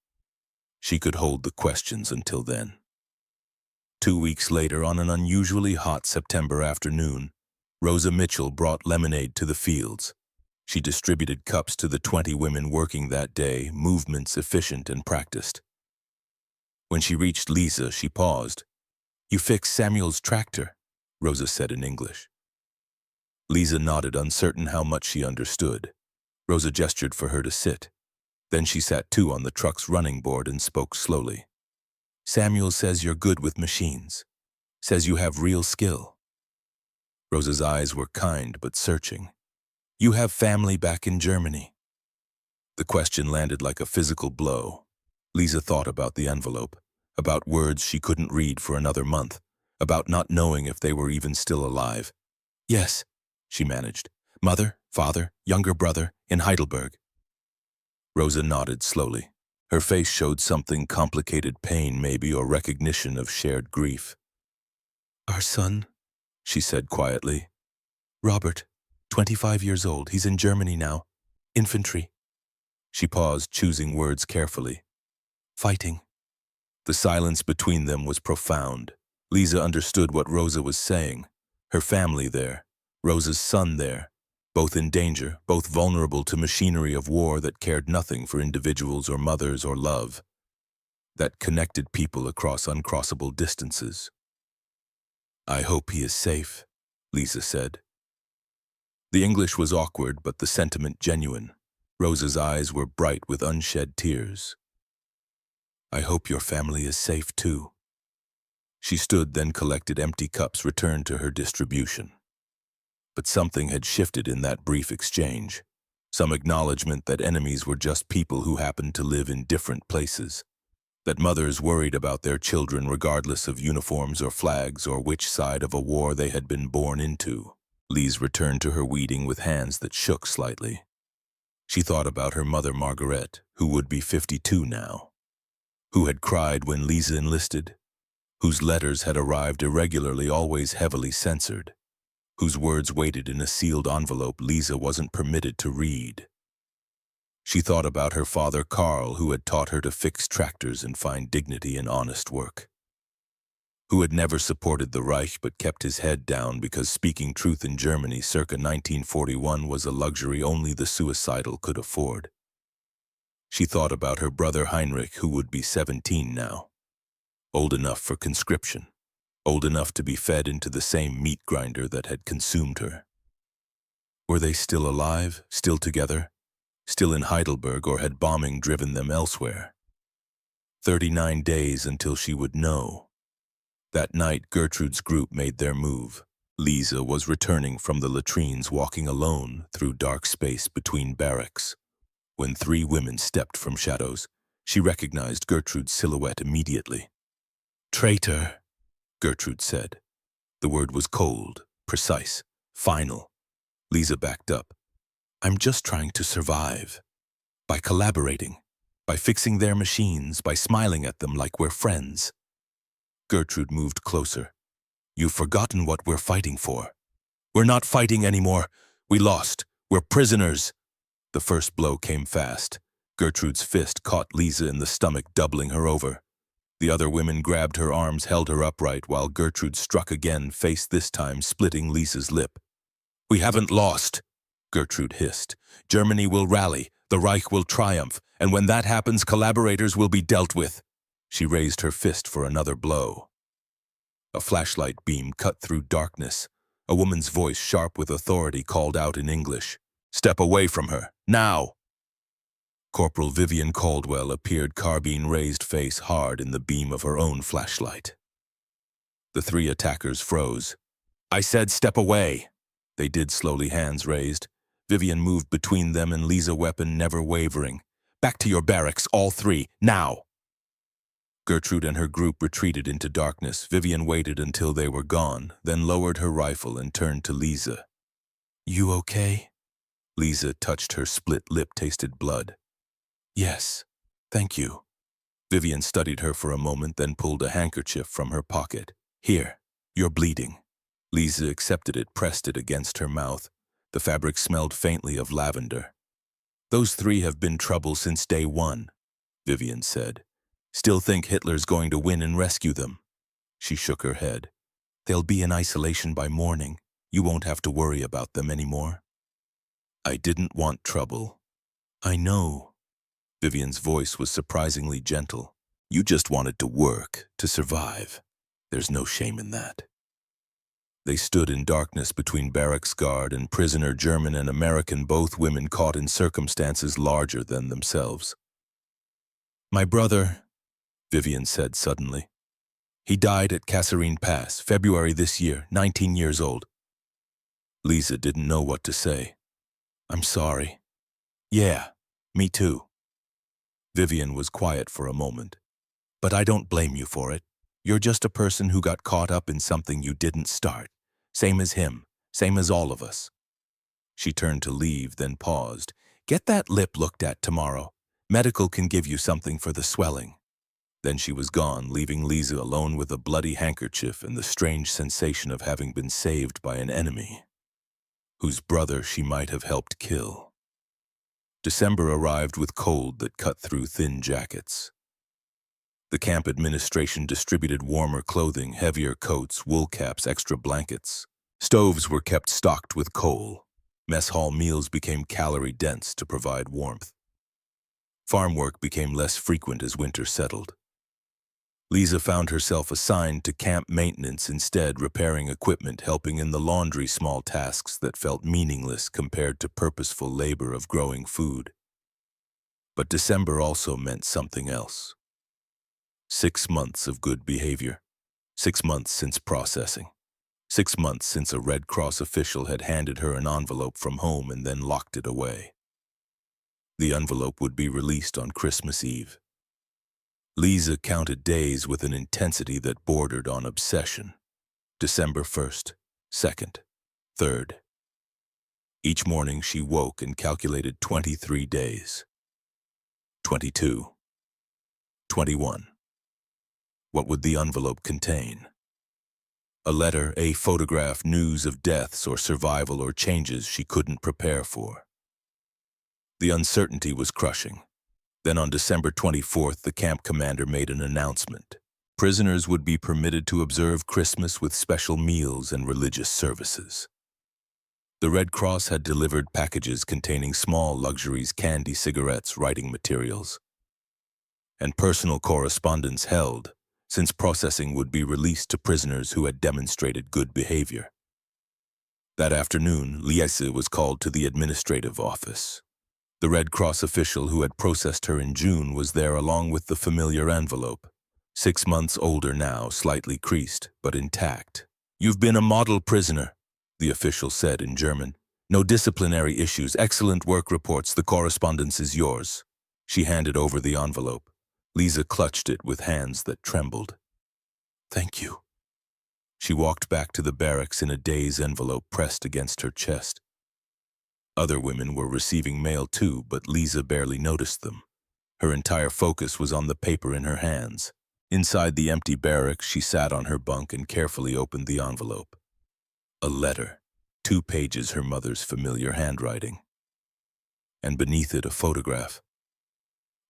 Speaker 1: She could hold the questions until then. 2 weeks later, on an unusually hot September afternoon, Rosa Mitchell brought lemonade to the fields. She distributed cups to the 20 women working that day, movements efficient and practiced. When she reached Lisa, she paused. "You fixed Samuel's tractor," Rosa said in English. Lisa nodded, uncertain how much she understood. Rosa gestured for her to sit. Then she sat too on the truck's running board and spoke slowly. "Samuel says you're good with machines. Says you have real skill." Rosa's eyes were kind but searching. "You have family back in Germany." The question landed like a physical blow. Lisa thought about the envelope, about words she couldn't read for another month, about not knowing if they were even still alive. "Yes," she managed. "Mother, father, younger brother, in Heidelberg." Rosa nodded slowly. Her face showed something complicated, pain maybe, or recognition of shared grief. "Our son," she said quietly. "Robert, 25 years old. He's in Germany now. Infantry." She paused, choosing words carefully. "Fighting." The silence between them was profound. Lisa understood what Rosa was saying. Her family there, Rosa's son there, both in danger, both vulnerable to machinery of war that cared nothing for individuals or mothers or love, that connected people across uncrossable distances. "I hope he is safe," Lisa said. The English was awkward, but the sentiment genuine. Rosa's eyes were bright with unshed tears. "I hope your family is safe too." She stood, then collected empty cups returned to her distribution. But something had shifted in that brief exchange. Some acknowledgement that enemies were just people who happened to live in different places. That mothers worried about their children regardless of uniforms or flags or which side of a war they had been born into. Lise returned to her weeding with hands that shook slightly. She thought about her mother Margaret, who would be 52 now, who had cried when Lisa enlisted, whose letters had arrived irregularly, always heavily censored, whose words waited in a sealed envelope Lisa wasn't permitted to read. She thought about her father Karl, who had taught her to fix tractors and find dignity in honest work, who had never supported the Reich but kept his head down because speaking truth in Germany circa 1941 was a luxury only the suicidal could afford. She thought about her brother Heinrich, who would be 17 now, old enough for conscription, old enough to be fed into the same meat grinder that had consumed her. Were they still alive, still together, still in Heidelberg, or had bombing driven them elsewhere? 39 days until she would know. That night, Gertrude's group made their move. Lisa was returning from the latrines, walking alone through dark space between barracks. When 3 women stepped from shadows, she recognized Gertrude's silhouette immediately. "Traitor," Gertrude said. The word was cold, precise, final. Lisa backed up. "I'm just trying to survive. By collaborating, by fixing their machines, by smiling at them like we're friends." Gertrude moved closer. "You've forgotten what we're fighting for." "We're not fighting anymore. We lost. We're prisoners." The first blow came fast. Gertrude's fist caught Lisa in the stomach, doubling her over. The other women grabbed her arms, held her upright, while Gertrude struck again, face this time splitting Lisa's lip. "We haven't lost," Gertrude hissed. "Germany will rally, the Reich will triumph, and when that happens, collaborators will be dealt with." She raised her fist for another blow. A flashlight beam cut through darkness. A woman's voice, sharp with authority, called out in English, "Step away from her, now!" Corporal Vivian Caldwell appeared, carbine raised, face hard in the beam of her own flashlight. The 3 attackers froze. "I said step away!" They did slowly, hands raised. Vivian moved between them and Lisa, weapon never wavering. "Back to your barracks, all 3, now!" Gertrude and her group retreated into darkness. Vivian waited until they were gone, then lowered her rifle and turned to Lisa. "You okay?" Lisa touched her split lip, tasted blood. "Yes, thank you." Vivian studied her for a moment, then pulled a handkerchief from her pocket. "Here, you're bleeding." Lisa accepted it, pressed it against her mouth. The fabric smelled faintly of lavender. "Those 3 have been trouble since day 1, Vivian said. "Still think Hitler's going to win and rescue them." She shook her head. "They'll be in isolation by morning. You won't have to worry about them anymore." "I didn't want trouble." "I know." Vivian's voice was surprisingly gentle. "You just wanted to work, to survive. There's no shame in that." They stood in darkness between barracks guard and prisoner, German and American, both women caught in circumstances larger than themselves. "My brother," Vivian said suddenly. "He died at Kasserine Pass, February this year, 19 years old." Lisa didn't know what to say. "I'm sorry." "Yeah, me too." Vivian was quiet for a moment. "But I don't blame you for it. You're just a person who got caught up in something you didn't start. Same as him, same as all of us." She turned to leave, then paused. "Get that lip looked at tomorrow. Medical can give you something for the swelling." Then she was gone, leaving Lisa alone with a bloody handkerchief and the strange sensation of having been saved by an enemy, whose brother she might have helped kill. December arrived with cold that cut through thin jackets. The camp administration distributed warmer clothing, heavier coats, wool caps, extra blankets. Stoves were kept stocked with coal. Mess hall meals became calorie-dense to provide warmth. Farm work became less frequent as winter settled. Lisa found herself assigned to camp maintenance instead, repairing equipment, helping in the laundry, small tasks that felt meaningless compared to purposeful labor of growing food. But December also meant something else. 6 months of good behavior. 6 months since processing. 6 months since a Red Cross official had handed her an envelope from home and then locked it away. The envelope would be released on Christmas Eve. Lisa counted days with an intensity that bordered on obsession. December 1st, 2nd, 3rd. Each morning she woke and calculated 23 days. 22. 21. What would the envelope contain? A letter, a photograph, news of deaths or survival or changes she couldn't prepare for. The uncertainty was crushing. Then on December 24th, the camp commander made an announcement. Prisoners would be permitted to observe Christmas with special meals and religious services. The Red Cross had delivered packages containing small luxuries, candy, cigarettes, writing materials, and personal correspondence held, since processing would be released to prisoners who had demonstrated good behavior. That afternoon, Lisa was called to the administrative office. The Red Cross official who had processed her in June was there along with the familiar envelope. 6 months older now, slightly creased, but intact. "You've been a model prisoner," the official said in German. "No disciplinary issues, excellent work reports, the correspondence is yours." She handed over the envelope. Lisa clutched it with hands that trembled. "Thank you." She walked back to the barracks in a day's envelope pressed against her chest. Other women were receiving mail too, but Lisa barely noticed them. Her entire focus was on the paper in her hands. Inside the empty barracks, she sat on her bunk and carefully opened the envelope. A letter, 2 pages, her mother's familiar handwriting. And beneath it, a photograph.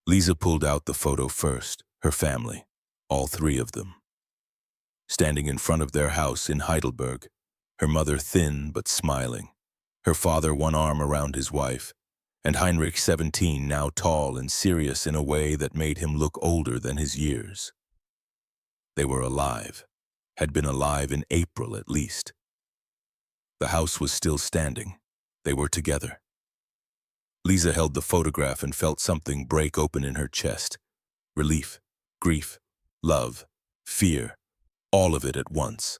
Speaker 1: Lisa pulled out the photo first, her family, all 3 of them. Standing in front of their house in Heidelberg, her mother thin but smiling, her father one arm around his wife, and Heinrich 17, now tall and serious in a way that made him look older than his years. They were alive, had been alive in April at least. The house was still standing. They were together. Lisa held the photograph and felt something break open in her chest. Relief, grief, love, fear, all of it at once.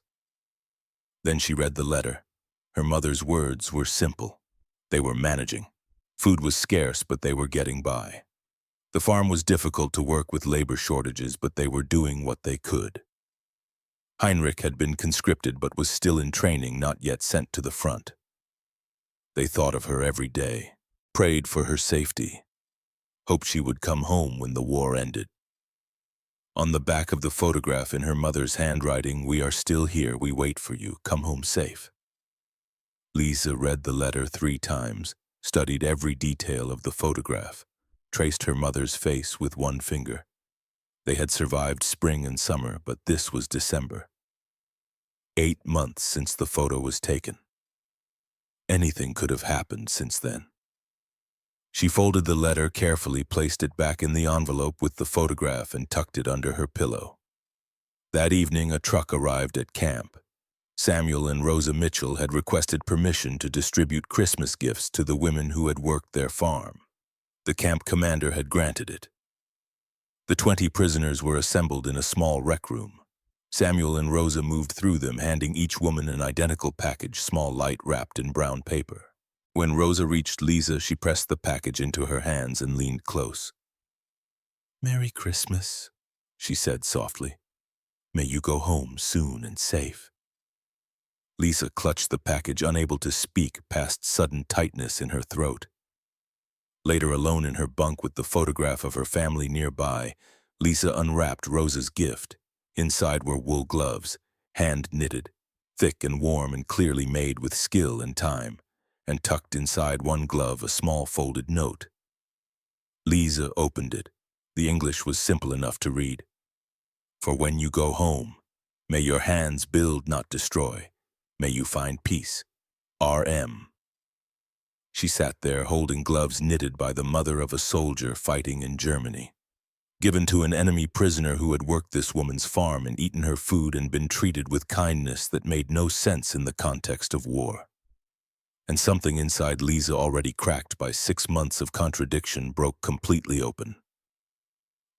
Speaker 1: Then she read the letter. Her mother's words were simple. They were managing. Food was scarce, but they were getting by. The farm was difficult to work with labor shortages, but they were doing what they could. Heinrich had been conscripted but was still in training, not yet sent to the front. They thought of her every day, prayed for her safety, hoped she would come home when the war ended. On the back of the photograph in her mother's handwriting, "We are still here, we wait for you, come home safe." Lisa read the letter 3 times, studied every detail of the photograph, traced her mother's face with one finger. They had survived spring and summer, but this was December. 8 months since the photo was taken. Anything could have happened since then. She folded the letter carefully, placed it back in the envelope with the photograph, and tucked it under her pillow. That evening, a truck arrived at camp. Samuel and Rosa Mitchell had requested permission to distribute Christmas gifts to the women who had worked their farm. The camp commander had granted it. The 20 prisoners were assembled in a small rec room. Samuel and Rosa moved through them, handing each woman an identical package, small, light, wrapped in brown paper. When Rosa reached Lisa, she pressed the package into her hands and leaned close. "Merry Christmas," she said softly. "May you go home soon and safe." Lisa clutched the package, unable to speak past sudden tightness in her throat. Later, alone in her bunk with the photograph of her family nearby, Lisa unwrapped Rosa's gift. Inside were wool gloves, hand-knitted, thick and warm and clearly made with skill and time, and tucked inside one glove a small folded note. Lisa opened it. The English was simple enough to read. "For when you go home, may your hands build, not destroy. May you find peace. R.M." She sat there holding gloves knitted by the mother of a soldier fighting in Germany, given to an enemy prisoner who had worked this woman's farm and eaten her food and been treated with kindness that made no sense in the context of war. And something inside Lisa, already cracked by 6 months of contradiction, broke completely open.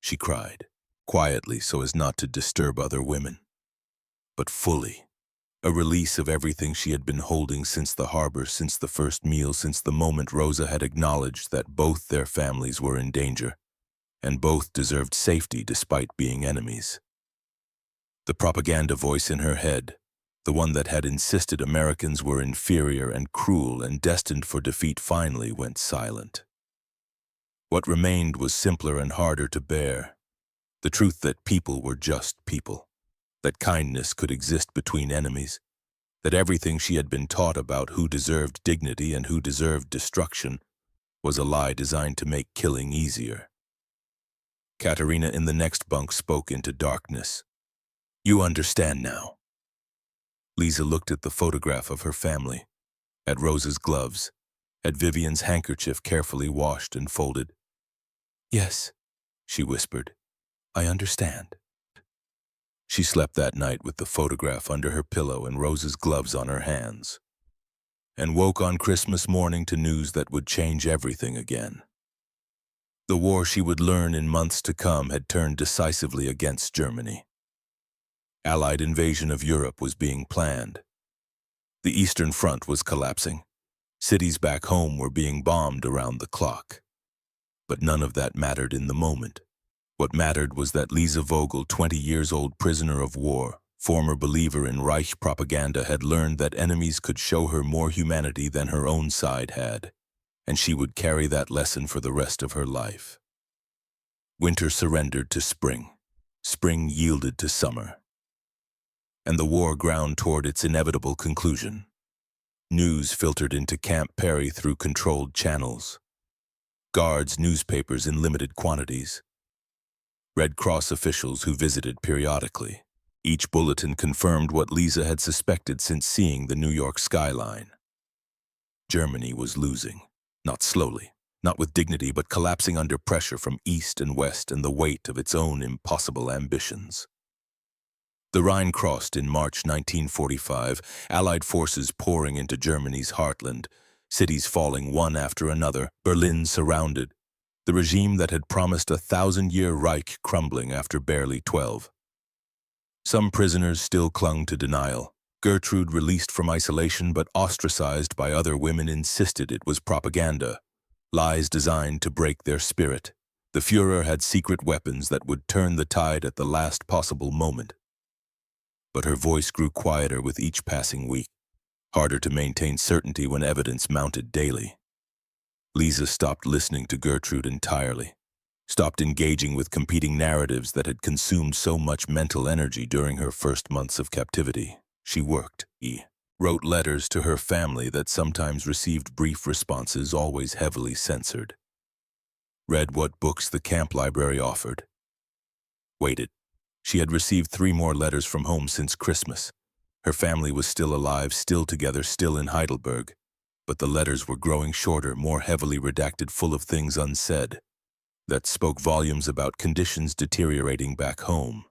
Speaker 1: She cried, quietly so as not to disturb other women, but fully. A release of everything she had been holding since the harbor, since the first meal, since the moment Rosa had acknowledged that both their families were in danger, and both deserved safety despite being enemies. The propaganda voice in her head, the one that had insisted Americans were inferior and cruel and destined for defeat, finally went silent. What remained was simpler and harder to bear. The truth that people were just people, that kindness could exist between enemies, that everything she had been taught about who deserved dignity and who deserved destruction was a lie designed to make killing easier. Katerina in the next bunk spoke into darkness. "You understand now." Lisa looked at the photograph of her family, at Rosa's gloves, at Vivian's handkerchief carefully washed and folded. "Yes," she whispered, "I understand." She slept that night with the photograph under her pillow and Rosa's gloves on her hands, and woke on Christmas morning to news that would change everything again. The war, she would learn in months to come, had turned decisively against Germany. Allied invasion of Europe was being planned. The Eastern Front was collapsing. Cities back home were being bombed around the clock. But none of that mattered in the moment. What mattered was that Lisa Vogel, 20 years old prisoner of war, former believer in Reich propaganda, had learned that enemies could show her more humanity than her own side had, and she would carry that lesson for the rest of her life. Winter surrendered to spring. Spring yielded to summer. And the war ground toward its inevitable conclusion. News filtered into Camp Perry through controlled channels. Guards, newspapers in limited quantities. Red Cross officials who visited periodically. Each bulletin confirmed what Lisa had suspected since seeing the New York skyline. Germany was losing, not slowly, not with dignity, but collapsing under pressure from east and west and the weight of its own impossible ambitions. The Rhine crossed in March 1945, Allied forces pouring into Germany's heartland, cities falling one after another, Berlin surrounded, the regime that had promised a 1,000-year Reich crumbling after barely 12. Some prisoners still clung to denial. Gertrude, released from isolation but ostracized by other women, insisted it was propaganda, lies designed to break their spirit. The Führer had secret weapons that would turn the tide at the last possible moment. But her voice grew quieter with each passing week, harder to maintain certainty when evidence mounted daily. Lisa stopped listening to Gertrude entirely, stopped engaging with competing narratives that had consumed so much mental energy during her first months of captivity. She worked, wrote letters to her family that sometimes received brief responses, always heavily censored. Read what books the camp library offered. Waited. She had received 3 more letters from home since Christmas. Her family was still alive, still together, still in Heidelberg. But the letters were growing shorter, more heavily redacted, full of things unsaid that spoke volumes about conditions deteriorating back home.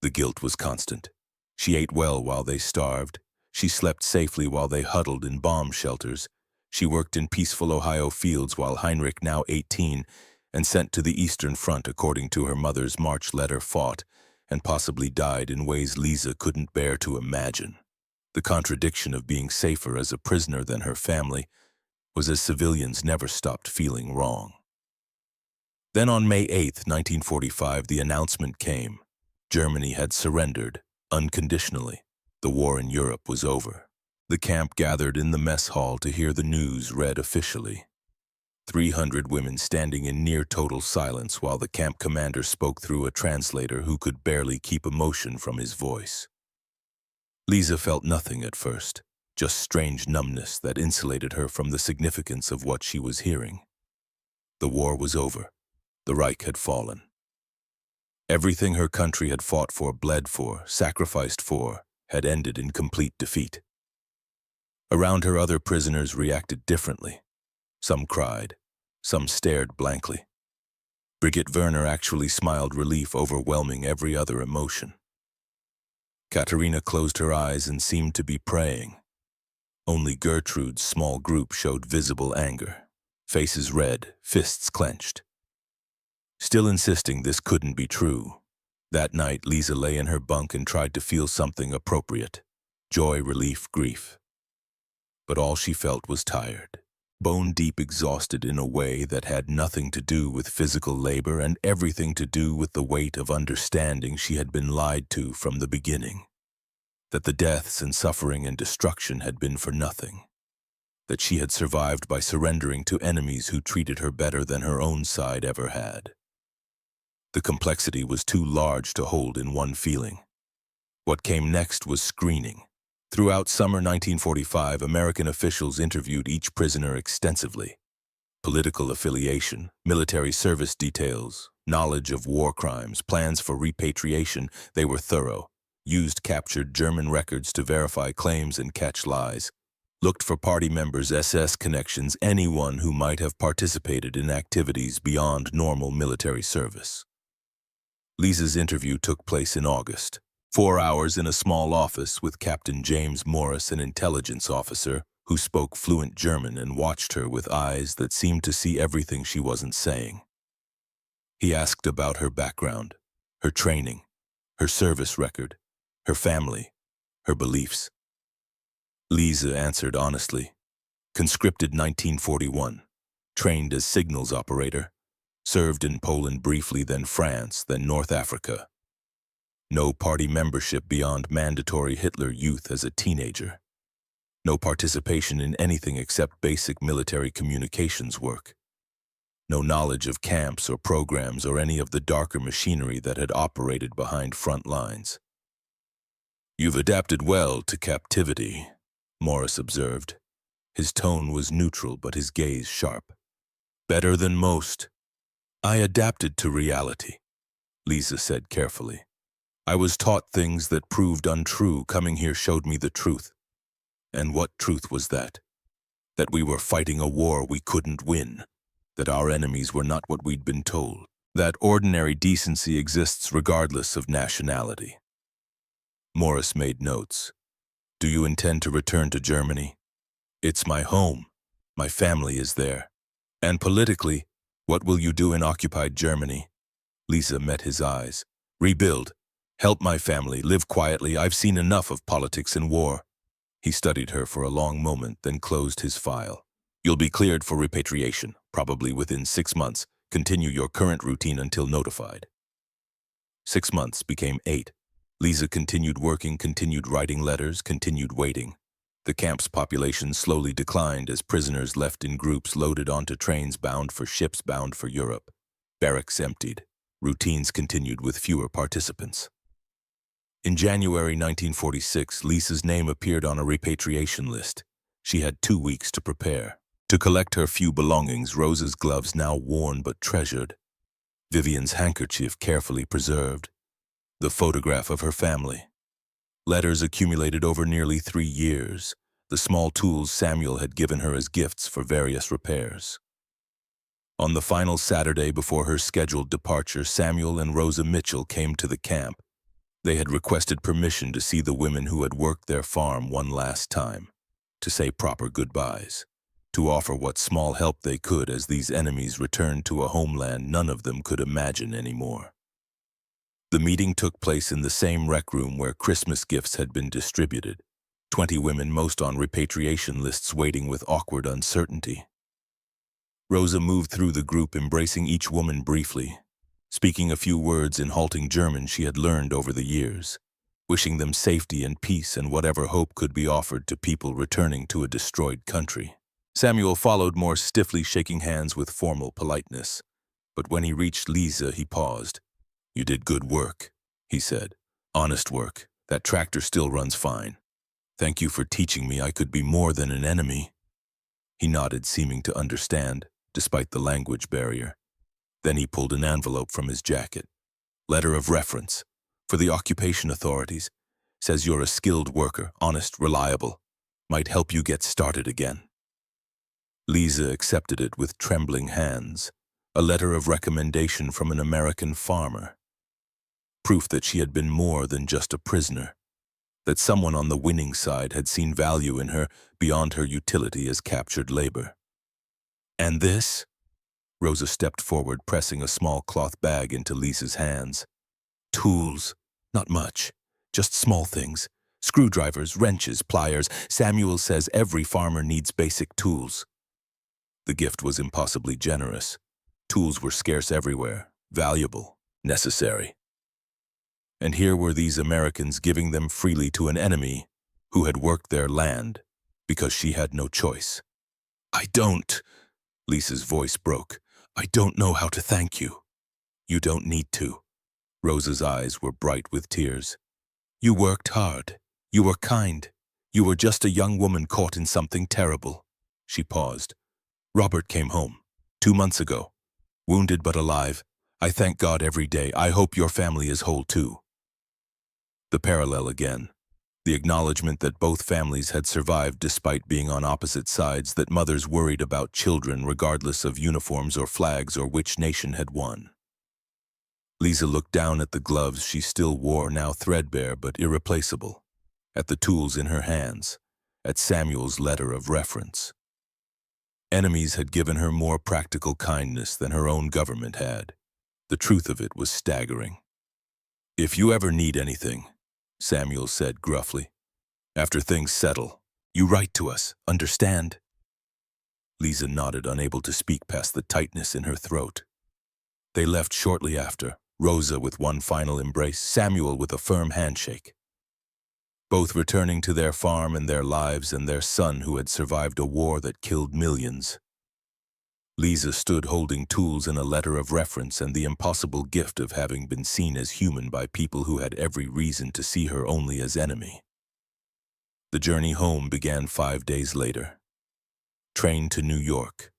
Speaker 1: The guilt was constant. She ate well while they starved. She slept safely while they huddled in bomb shelters. She worked in peaceful Ohio fields while Heinrich, now 18, and sent to the Eastern Front according to her mother's March letter, fought and possibly died in ways Lisa couldn't bear to imagine. The contradiction of being safer as a prisoner than her family was as civilians never stopped feeling wrong. Then on May 8, 1945, the announcement came. Germany had surrendered, unconditionally. The war in Europe was over. The camp gathered in the mess hall to hear the news read officially. 300 women standing in near total silence while the camp commander spoke through a translator who could barely keep emotion from his voice. Lisa felt nothing at first, just strange numbness that insulated her from the significance of what she was hearing. The war was over. The Reich had fallen. Everything her country had fought for, bled for, sacrificed for, had ended in complete defeat. Around her, other prisoners reacted differently. Some cried. Some stared blankly. Brigitte Werner actually smiled relief, overwhelming every other emotion. Katerina closed her eyes and seemed to be praying. Only Gertrude's small group showed visible anger, faces red, fists clenched. Still insisting this couldn't be true, that night Lisa lay in her bunk and tried to feel something appropriate: joy, relief, grief. But all she felt was tired, bone-deep exhausted in a way that had nothing to do with physical labor and everything to do with the weight of understanding she had been lied to from the beginning. That the deaths and suffering and destruction had been for nothing. That she had survived by surrendering to enemies who treated her better than her own side ever had. The complexity was too large to hold in one feeling. What came next was screening. Throughout summer 1945, American officials interviewed each prisoner extensively. Political affiliation, military service details, knowledge of war crimes, plans for repatriation, they were thorough. Used captured German records to verify claims and catch lies. Looked for party members, SS connections, anyone who might have participated in activities beyond normal military service. Lisa's interview took place in August. 4 hours in a small office with Captain James Morris, an intelligence officer who spoke fluent German and watched her with eyes that seemed to see everything she wasn't saying. He asked about her background, her training, her service record, her family, her beliefs. Lisa answered honestly. Conscripted 1941, trained as signals operator, served in Poland briefly, then France, then North Africa. No party membership beyond mandatory Hitler Youth as a teenager. No participation in anything except basic military communications work. No knowledge of camps or programs or any of the darker machinery that had operated behind front lines. "You've adapted well to captivity," Morris observed. His tone was neutral, but his gaze sharp. "Better than most." "I adapted to reality," Lisa said carefully. "I was taught things that proved untrue. Coming here showed me the truth." And what truth was that? That we were fighting a war we couldn't win. That our enemies were not what we'd been told. That ordinary decency exists regardless of nationality. Morris made notes. "Do you intend to return to Germany?" "It's my home. My family is there." "And politically, what will you do in occupied Germany?" Lisa met his eyes. "Rebuild. Help my family. Live quietly. I've seen enough of politics and war." He studied her for a long moment, then closed his file. "You'll be cleared for repatriation, probably within 6 months. Continue your current routine until notified." 6 months became 8. Lisa continued working, continued writing letters, continued waiting. The camp's population slowly declined as prisoners left in groups loaded onto trains bound for ships bound for Europe. Barracks emptied. Routines continued with fewer participants. In January 1946, Lisa's name appeared on a repatriation list. She had 2 weeks to prepare. To collect her few belongings, Rosa's gloves now worn but treasured, Vivian's handkerchief carefully preserved, the photograph of her family. Letters accumulated over nearly 3 years, the small tools Samuel had given her as gifts for various repairs. On the final Saturday before her scheduled departure, Samuel and Rosa Mitchell came to the camp. They had requested permission to see the women who had worked their farm one last time, to say proper goodbyes, to offer what small help they could as these enemies returned to a homeland none of them could imagine anymore. The meeting took place in the same rec room where Christmas gifts had been distributed, 20 women, most on repatriation lists, waiting with awkward uncertainty. Rosa moved through the group, embracing each woman briefly, speaking a few words in halting German she had learned over the years, wishing them safety and peace and whatever hope could be offered to people returning to a destroyed country. Samuel followed more stiffly, shaking hands with formal politeness. But when he reached Lisa, he paused. "You did good work," he said. "Honest work. That tractor still runs fine. Thank you for teaching me I could be more than an enemy." He nodded, seeming to understand, despite the language barrier. Then he pulled an envelope from his jacket. "Letter of reference. For the occupation authorities. Says you're a skilled worker, honest, reliable. Might help you get started again." Lisa accepted it with trembling hands, a letter of recommendation from an American farmer. Proof that she had been more than just a prisoner, that someone on the winning side had seen value in her beyond her utility as captured labor. And this? Rosa stepped forward, pressing a small cloth bag into Lisa's hands. Tools. Not much. Just small things. Screwdrivers, wrenches, pliers. Samuel says every farmer needs basic tools. The gift was impossibly generous. Tools were scarce everywhere, valuable, necessary. And here were these Americans giving them freely to an enemy who had worked their land because she had no choice. I don't, Lisa's voice broke. I don't know how to thank you. You don't need to. Rosa's eyes were bright with tears. You worked hard. You were kind. You were just a young woman caught in something terrible. She paused. Robert came home 2 months ago, wounded but alive. I thank God every day. I hope your family is whole too. The parallel again. The acknowledgement that both families had survived despite being on opposite sides, that mothers worried about children regardless of uniforms or flags or which nation had won. Lisa looked down at the gloves she still wore, now threadbare but irreplaceable, at the tools in her hands, at Samuel's letter of reference. Enemies had given her more practical kindness than her own government had. The truth of it was staggering. If you ever need anything, Samuel said gruffly, after things settle, you write to us, understand? Lisa nodded, unable to speak past the tightness in her throat. They left shortly after, Rosa with one final embrace, Samuel with a firm handshake. Both returning to their farm and their lives and their son who had survived a war that killed millions. Lisa stood holding tools and a letter of reference and the impossible gift of having been seen as human by people who had every reason to see her only as enemy. The journey home began 5 days later. Train to New York,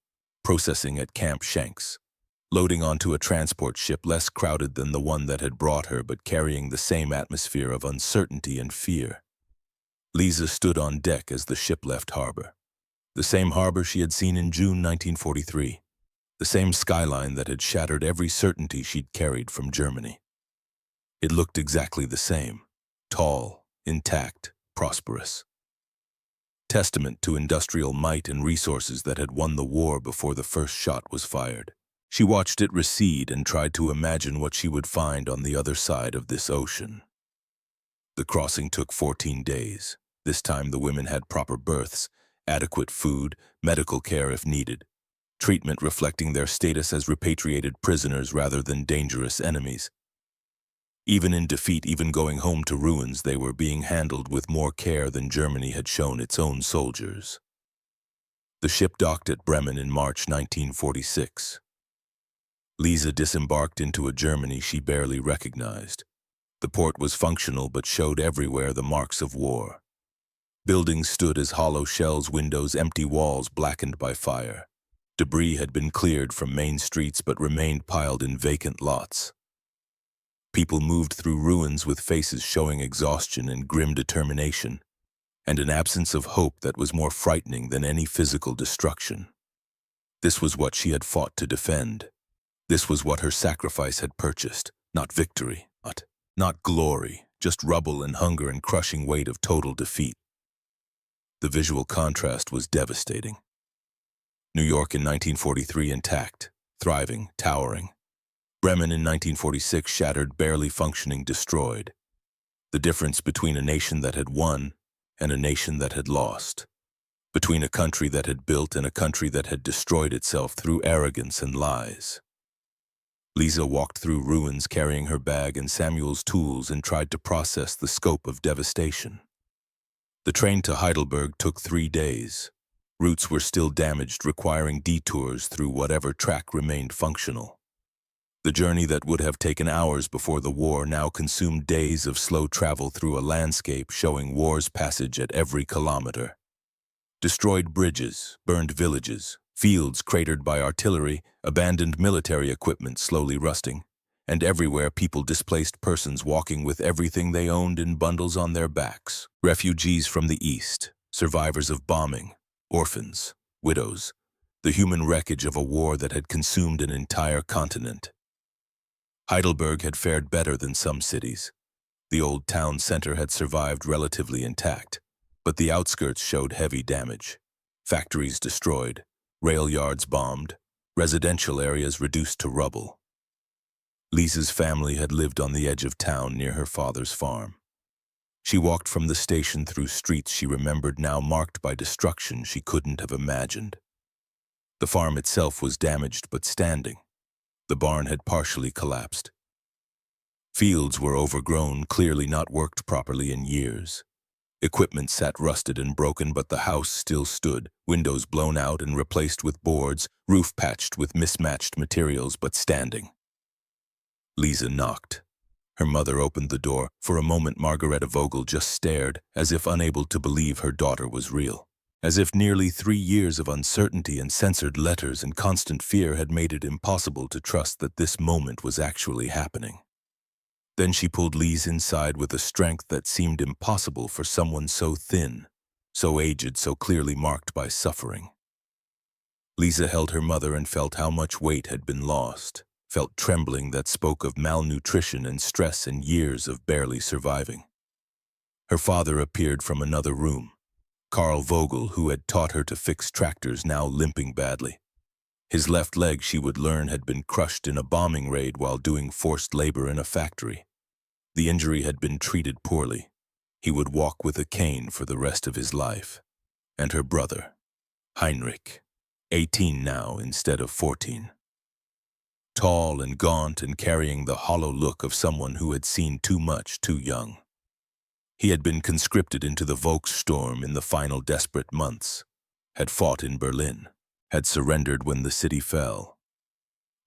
Speaker 1: processing at Camp Shanks, loading onto a transport ship less crowded than the one that had brought her but carrying the same atmosphere of uncertainty and fear. Lisa stood on deck as the ship left harbor. The same harbor she had seen in June 1943, the same skyline that had shattered every certainty she'd carried from Germany. It looked exactly the same, tall, intact, prosperous. Testament to industrial might and resources that had won the war before the first shot was fired. She watched it recede and tried to imagine what she would find on the other side of this ocean. The crossing took 14 days. This time the women had proper berths, adequate food, medical care if needed, treatment reflecting their status as repatriated prisoners rather than dangerous enemies. Even in defeat, even going home to ruins, they were being handled with more care than Germany had shown its own soldiers. The ship docked at Bremen in March 1946. Lisa disembarked into a Germany she barely recognized. The port was functional but showed everywhere the marks of war. Buildings stood as hollow shells, windows, empty walls blackened by fire. Debris had been cleared from main streets but remained piled in vacant lots. People moved through ruins with faces showing exhaustion and grim determination, and an absence of hope that was more frightening than any physical destruction. This was what she had fought to defend. This was what her sacrifice had purchased, not victory, not glory, just rubble and hunger and crushing weight of total defeat. The visual contrast was devastating. New York in 1943 intact, thriving, towering. Bremen in 1946 shattered, barely functioning, destroyed. The difference between a nation that had won and a nation that had lost. Between a country that had built and a country that had destroyed itself through arrogance and lies. Lisa walked through ruins carrying her bag and Samuel's tools and tried to process the scope of devastation. The train to Heidelberg took 3 days. Routes were still damaged, requiring detours through whatever track remained functional. The journey that would have taken hours before the war now consumed days of slow travel through a landscape showing war's passage at every kilometer. Destroyed bridges, burned villages, fields cratered by artillery, abandoned military equipment slowly rusting, and everywhere displaced persons walking with everything they owned in bundles on their backs. Refugees from the East, survivors of bombing, orphans, widows, the human wreckage of a war that had consumed an entire continent. Heidelberg had fared better than some cities. The old town center had survived relatively intact, but the outskirts showed heavy damage. Factories destroyed, rail yards bombed, residential areas reduced to rubble. Lisa's family had lived on the edge of town near her father's farm. She walked from the station through streets she remembered now marked by destruction she couldn't have imagined. The farm itself was damaged but standing. The barn had partially collapsed. Fields were overgrown, clearly not worked properly in years. Equipment sat rusted and broken, but the house still stood, windows blown out and replaced with boards, roof patched with mismatched materials, but standing. Lisa knocked. Her mother opened the door. For a moment, Margareta Vogel just stared, as if unable to believe her daughter was real. As if nearly 3 years of uncertainty and censored letters and constant fear had made it impossible to trust that this moment was actually happening. Then she pulled Lise inside with a strength that seemed impossible for someone so thin, so aged, so clearly marked by suffering. Lisa held her mother and felt how much weight had been lost, felt trembling that spoke of malnutrition and stress and years of barely surviving. Her father appeared from another room. Karl Vogel, who had taught her to fix tractors, now limping badly. His left leg, she would learn, had been crushed in a bombing raid while doing forced labor in a factory. The injury had been treated poorly. He would walk with a cane for the rest of his life. And her brother, Heinrich, 18 now instead of 14. Tall and gaunt and carrying the hollow look of someone who had seen too much too young. He had been conscripted into the Volkssturm in the final desperate months, had fought in Berlin, had surrendered when the city fell,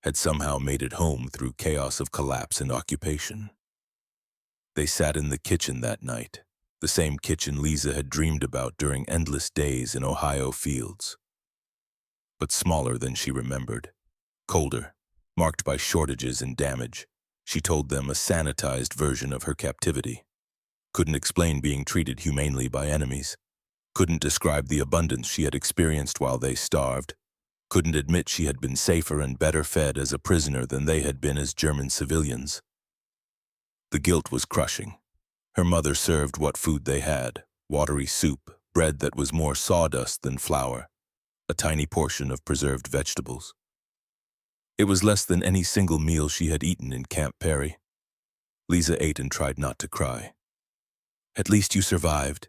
Speaker 1: had somehow made it home through chaos of collapse and occupation. They sat in the kitchen that night, the same kitchen Lisa had dreamed about during endless days in Ohio fields. But smaller than she remembered, colder, marked by shortages and damage. She told them a sanitized version of her captivity. Couldn't explain being treated humanely by enemies. Couldn't describe the abundance she had experienced while they starved. Couldn't admit she had been safer and better fed as a prisoner than they had been as German civilians. The guilt was crushing. Her mother served what food they had, watery soup, bread that was more sawdust than flour, a tiny portion of preserved vegetables. It was less than any single meal she had eaten in Camp Perry. Lisa ate and tried not to cry. "At least you survived,"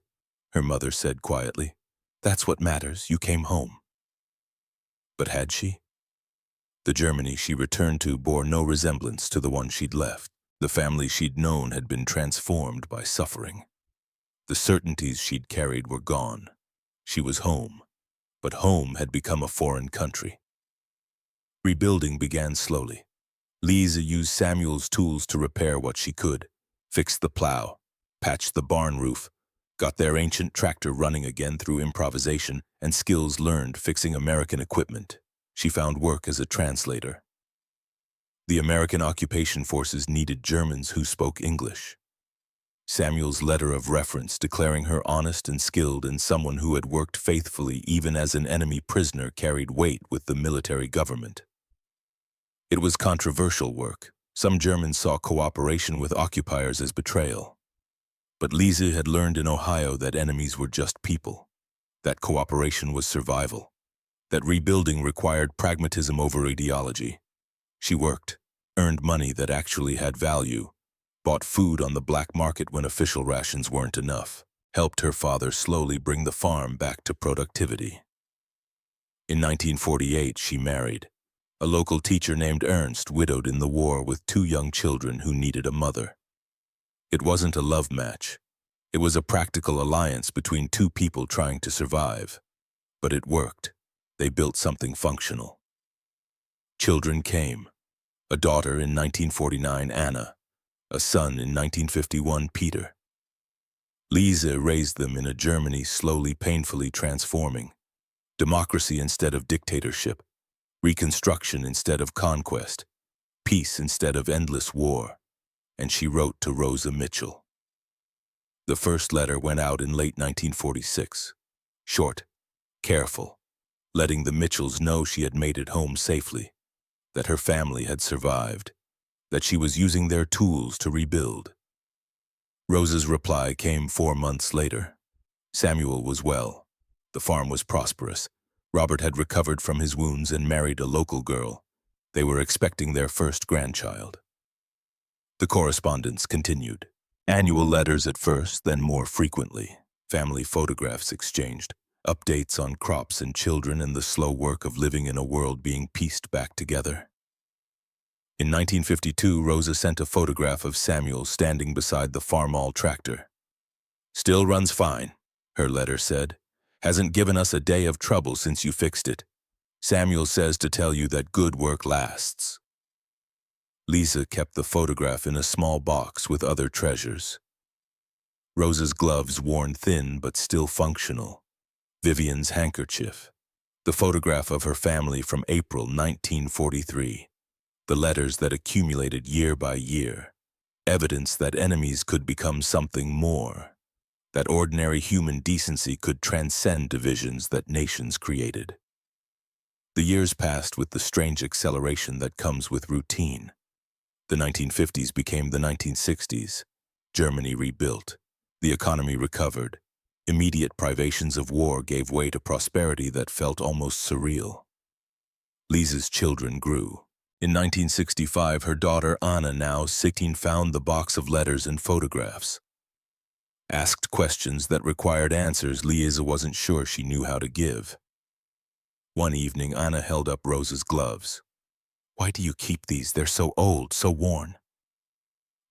Speaker 1: her mother said quietly. "That's what matters, you came home." But had she? The Germany she returned to bore no resemblance to the one she'd left. The family she'd known had been transformed by suffering. The certainties she'd carried were gone. She was home, but home had become a foreign country. Rebuilding began slowly. Lisa used Samuel's tools to repair what she could, fixed the plow, patched the barn roof, got their ancient tractor running again through improvisation and skills learned fixing American equipment. She found work as a translator. The American occupation forces needed Germans who spoke English. Samuel's letter of reference declaring her honest and skilled and someone who had worked faithfully even as an enemy prisoner carried weight with the military government. It was controversial work. Some Germans saw cooperation with occupiers as betrayal. But Lisa had learned in Ohio that enemies were just people, that cooperation was survival, that rebuilding required pragmatism over ideology. She worked, earned money that actually had value, bought food on the black market when official rations weren't enough, helped her father slowly bring the farm back to productivity. In 1948, she married a local teacher named Ernst, widowed in the war with 2 young children who needed a mother. It wasn't a love match. It was a practical alliance between 2 people trying to survive. But it worked. They built something functional. Children came. A daughter in 1949, Anna. A son in 1951, Peter. Lisa raised them in a Germany slowly, painfully transforming. Democracy instead of dictatorship. Reconstruction instead of conquest. Peace instead of endless war. And she wrote to Rosa Mitchell. The first letter went out in late 1946. Short, careful, letting the Mitchells know she had made it home safely, that her family had survived, that she was using their tools to rebuild. Rosa's reply came 4 months later. Samuel was well. The farm was prosperous. Robert had recovered from his wounds and married a local girl. They were expecting their first grandchild. The correspondence continued. Annual letters at first, then more frequently. Family photographs exchanged. Updates on crops and children and the slow work of living in a world being pieced back together. In 1952, Rosa sent a photograph of Samuel standing beside the Farmall tractor. "Still runs fine," her letter said. "Hasn't given us a day of trouble since you fixed it. Samuel says to tell you that good work lasts." Lisa kept the photograph in a small box with other treasures. Rosa's gloves worn thin but still functional. Vivian's handkerchief. The photograph of her family from April 1943. The letters that accumulated year by year. Evidence that enemies could become something more. That ordinary human decency could transcend divisions that nations created. The years passed with the strange acceleration that comes with routine. The 1950s became the 1960s. Germany rebuilt. The economy recovered. Immediate privations of war gave way to prosperity that felt almost surreal. Lisa's children grew. In 1965, her daughter Anna, now 16, found the box of letters and photographs. Asked questions that required answers Lisa wasn't sure she knew how to give. One evening, Anna held up Rosa's gloves. "Why do you keep these? They're so old, so worn."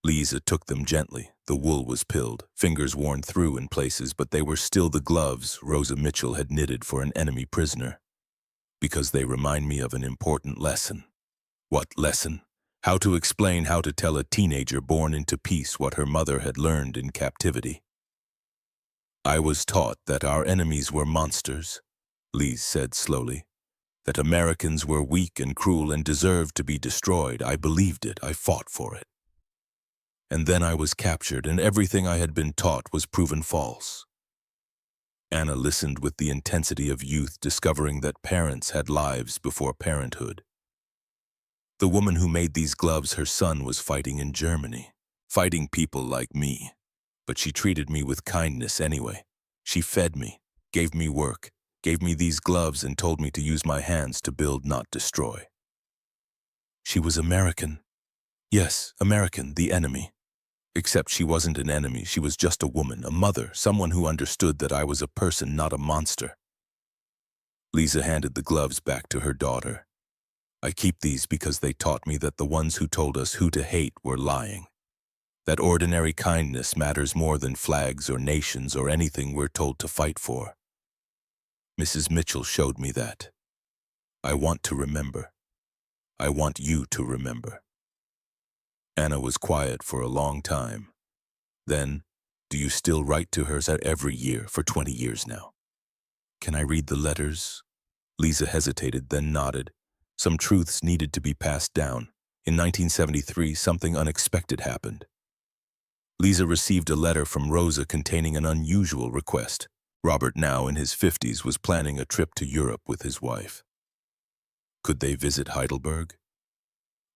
Speaker 1: Lisa took them gently. The wool was pilled, fingers worn through in places, but they were still the gloves Rosa Mitchell had knitted for an enemy prisoner. "Because they remind me of an important lesson." What lesson? How to explain how to tell a teenager born into peace what her mother had learned in captivity. "I was taught that our enemies were monsters," Lise said slowly. "That Americans were weak and cruel and deserved to be destroyed. I believed it. I fought for it. And then I was captured, and everything I had been taught was proven false." Anna listened with the intensity of youth discovering that parents had lives before parenthood. The woman who made these gloves, her son was fighting in Germany, fighting people like me. But she treated me with kindness anyway. She fed me, gave me work, gave me these gloves and told me to use my hands to build, not destroy. She was American. Yes, American, the enemy. Except she wasn't an enemy, she was just a woman, a mother, someone who understood that I was a person, not a monster. Lisa handed the gloves back to her daughter. "I keep these because they taught me that the ones who told us who to hate were lying. That ordinary kindness matters more than flags or nations or anything we're told to fight for. Mrs. Mitchell showed me that. I want to remember. I want you to remember." Anna was quiet for a long time. Then, "Do you still write to her every year for 20 years now?" "Can I read the letters?" Lisa hesitated, then nodded. Some truths needed to be passed down. In 1973, something unexpected happened. Lisa received a letter from Rosa containing an unusual request. Robert, now in his 50s, was planning a trip to Europe with his wife. Could they visit Heidelberg?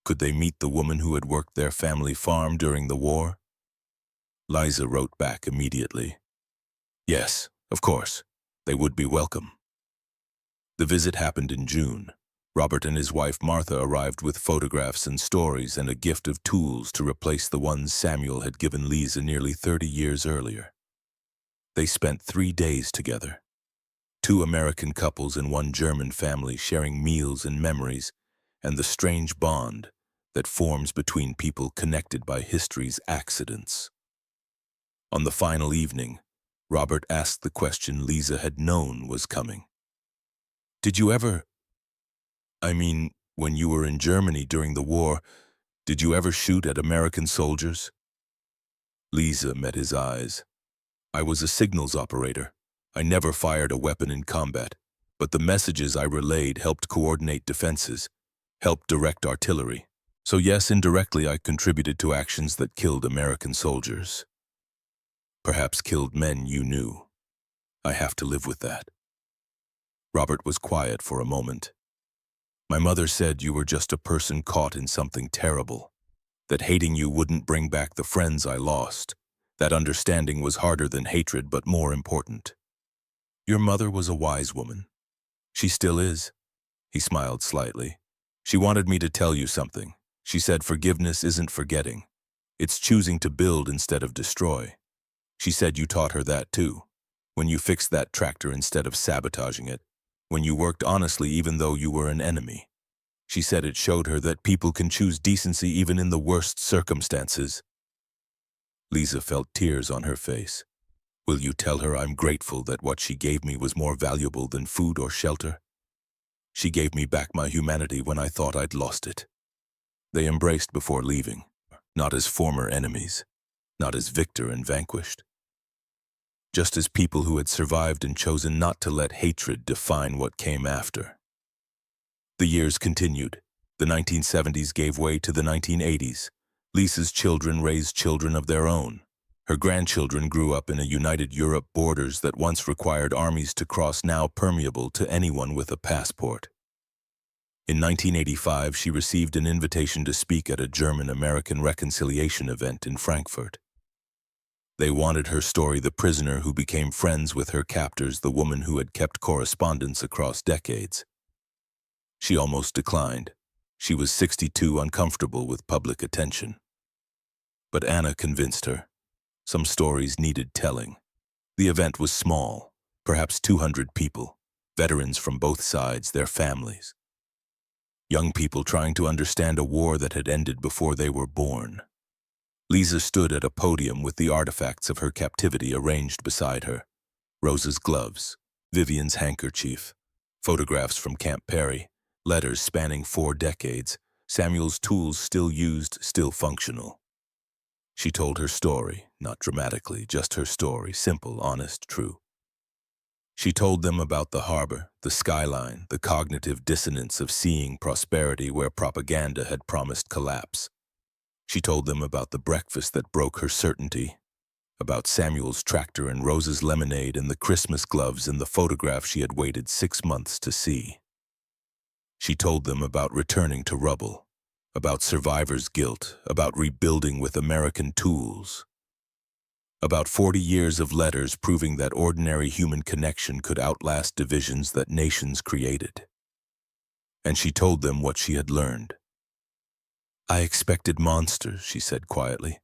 Speaker 1: Could they meet the woman who had worked their family farm during the war? Lisa wrote back immediately. Yes, of course. They would be welcome. The visit happened in June. Robert and his wife Martha arrived with photographs and stories and a gift of tools to replace the ones Samuel had given Lisa nearly 30 years earlier. They spent 3 days together. 2 American couples and 1 German family sharing meals and memories, and the strange bond that forms between people connected by history's accidents. On the final evening, Robert asked the question Lisa had known was coming. "Did you ever... when you were in Germany during the war, did you ever shoot at American soldiers?" Lisa met his eyes. "I was a signals operator. I never fired a weapon in combat, but the messages I relayed helped coordinate defenses, helped direct artillery. So yes, indirectly I contributed to actions that killed American soldiers. Perhaps killed men you knew. I have to live with that." Robert was quiet for a moment. My mother said you were just a person caught in something terrible, that hating you wouldn't bring back the friends I lost, that understanding was harder than hatred but more important. Your mother was a wise woman. She still is. He smiled slightly. She wanted me to tell you something. She said forgiveness isn't forgetting. It's choosing to build instead of destroy. She said you taught her that too. When you fixed that tractor instead of sabotaging it. When you worked honestly even though you were an enemy. She said it showed her that people can choose decency even in the worst circumstances. Lisa felt tears on her face. Will you tell her I'm grateful that what she gave me was more valuable than food or shelter? She gave me back my humanity when I thought I'd lost it. They embraced before leaving, not as former enemies, not as victor and vanquished. Just as people who had survived and chosen not to let hatred define what came after. The years continued. The 1970s gave way to the 1980s. Lisa's children raised children of their own. Her grandchildren grew up in a united Europe, borders that once required armies to cross now permeable to anyone with a passport. In 1985, she received an invitation to speak at a German-American reconciliation event in Frankfurt. They wanted her story, the prisoner who became friends with her captors, the woman who had kept correspondence across decades. She almost declined. She was 62, uncomfortable with public attention. But Anna convinced her. Some stories needed telling. The event was small, perhaps 200 people, veterans from both sides, their families. Young people trying to understand a war that had ended before they were born. Lisa stood at a podium with the artifacts of her captivity arranged beside her. Rosa's gloves, Vivian's handkerchief, photographs from Camp Perry, letters spanning 4 decades, Samuel's tools still used, still functional. She told her story, not dramatically, just her story, simple, honest, true. She told them about the harbor, the skyline, the cognitive dissonance of seeing prosperity where propaganda had promised collapse. She told them about the breakfast that broke her certainty, about Samuel's tractor and Rosa's lemonade and the Christmas gloves and the photograph she had waited 6 months to see. She told them about returning to rubble, about survivor's guilt, about rebuilding with American tools, about 40 years of letters proving that ordinary human connection could outlast divisions that nations created. And she told them what she had learned. I expected monsters, she said quietly.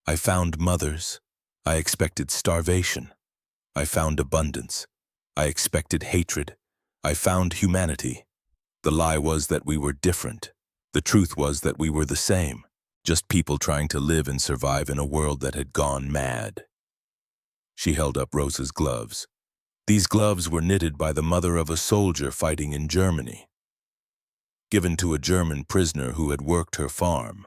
Speaker 1: I found mothers. I expected starvation. I found abundance. I expected hatred. I found humanity. The lie was that we were different. The truth was that we were the same, just people trying to live and survive in a world that had gone mad. She held up Rosa's gloves. These gloves were knitted by the mother of a soldier fighting in Germany, given to a German prisoner who had worked her farm.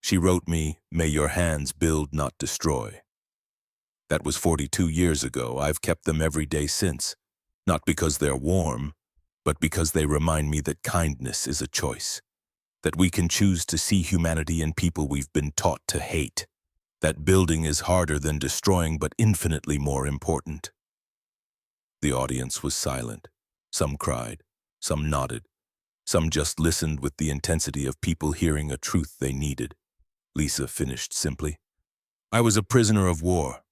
Speaker 1: She wrote me, "May your hands build, not destroy." That was 42 years ago. I've kept them every day since, not because they're warm, but because they remind me that kindness is a choice, that we can choose to see humanity in people we've been taught to hate, that building is harder than destroying but infinitely more important. The audience was silent. Some cried, some nodded, some just listened with the intensity of people hearing a truth they needed. Lisa finished simply. I was a prisoner of war.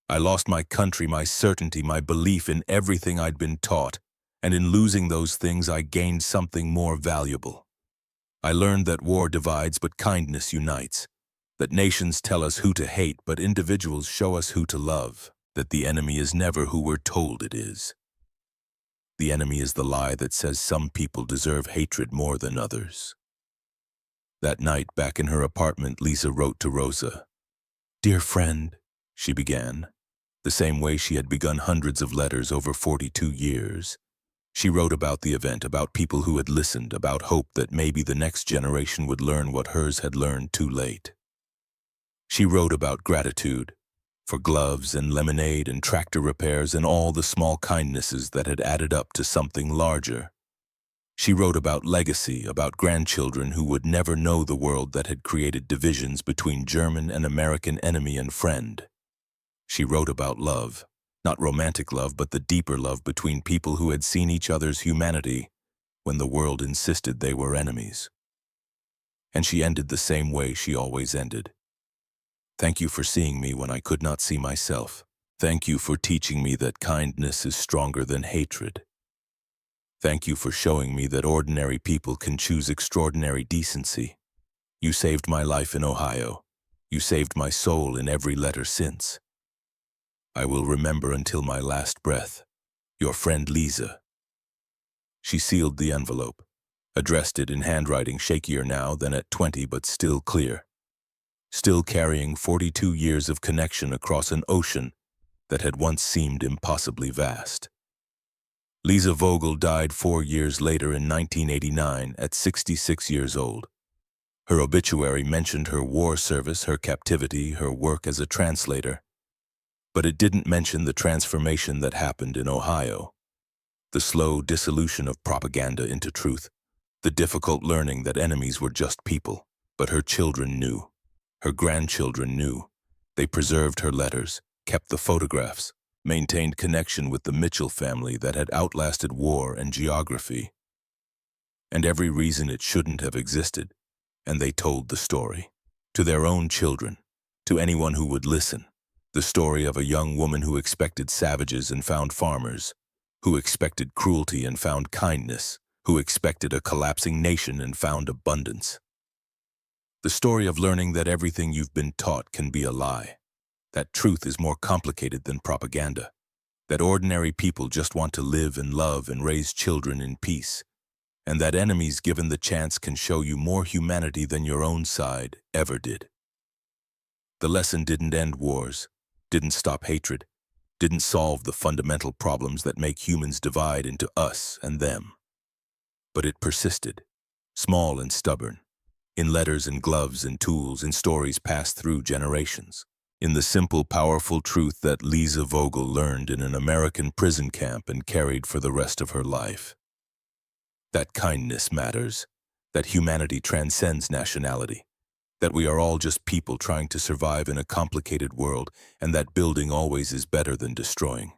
Speaker 1: I lost my country, my certainty, my belief in everything I'd been taught, and in losing those things I gained something more valuable. I learned that war divides but kindness unites, that nations tell us who to hate but individuals show us who to love, that the enemy is never who we're told it is. The enemy is the lie that says some people deserve hatred more than others. That night, back in her apartment, Lisa wrote to Rosa. Dear friend, she began, the same way she had begun hundreds of letters over 42 years. She wrote about the event, about people who had listened, about hope that maybe the next generation would learn what hers had learned too late. She wrote about gratitude, for gloves and lemonade and tractor repairs and all the small kindnesses that had added up to something larger. She wrote about legacy, about grandchildren who would never know the world that had created divisions between German and American enemy and friend. She wrote about love, Not romantic love, but the deeper love between people who had seen each other's humanity when the world insisted they were enemies. And she ended the same way she always ended. Thank you for seeing me when I could not see myself. Thank you for teaching me that kindness is stronger than hatred. Thank you for showing me that ordinary people can choose extraordinary decency. You saved my life in Ohio. You saved my soul in every letter since. I will remember until my last breath. Your friend Lisa. She sealed the envelope, addressed it in handwriting shakier now than at 20 but still clear. Still carrying 42 years of connection across an ocean that had once seemed impossibly vast. Lisa Vogel died 4 years later in 1989 at 66 years old. Her obituary mentioned her war service, her captivity, her work as a translator. But it didn't mention the transformation that happened in Ohio. The slow dissolution of propaganda into truth. The difficult learning that enemies were just people. But her children knew. Her grandchildren knew. They preserved her letters, kept the photographs, maintained connection with the Mitchell family that had outlasted war and geography. And every reason it shouldn't have existed. And they told the story. To their own children. To anyone who would listen. The story of a young woman who expected savages and found farmers. Who expected cruelty and found kindness. Who expected a collapsing nation and found abundance. The story of learning that everything you've been taught can be a lie. That truth is more complicated than propaganda. That ordinary people just want to live and love and raise children in peace. And that enemies given the chance can show you more humanity than your own side ever did. The lesson didn't end wars, didn't stop hatred, didn't solve the fundamental problems that make humans divide into us and them. But it persisted, small and stubborn, in letters and gloves and tools and stories passed through generations. In the simple, powerful truth that Lisa Vogel learned in an American prison camp and carried for the rest of her life. That kindness matters, that humanity transcends nationality, that we are all just people trying to survive in a complicated world, and that building always is better than destroying.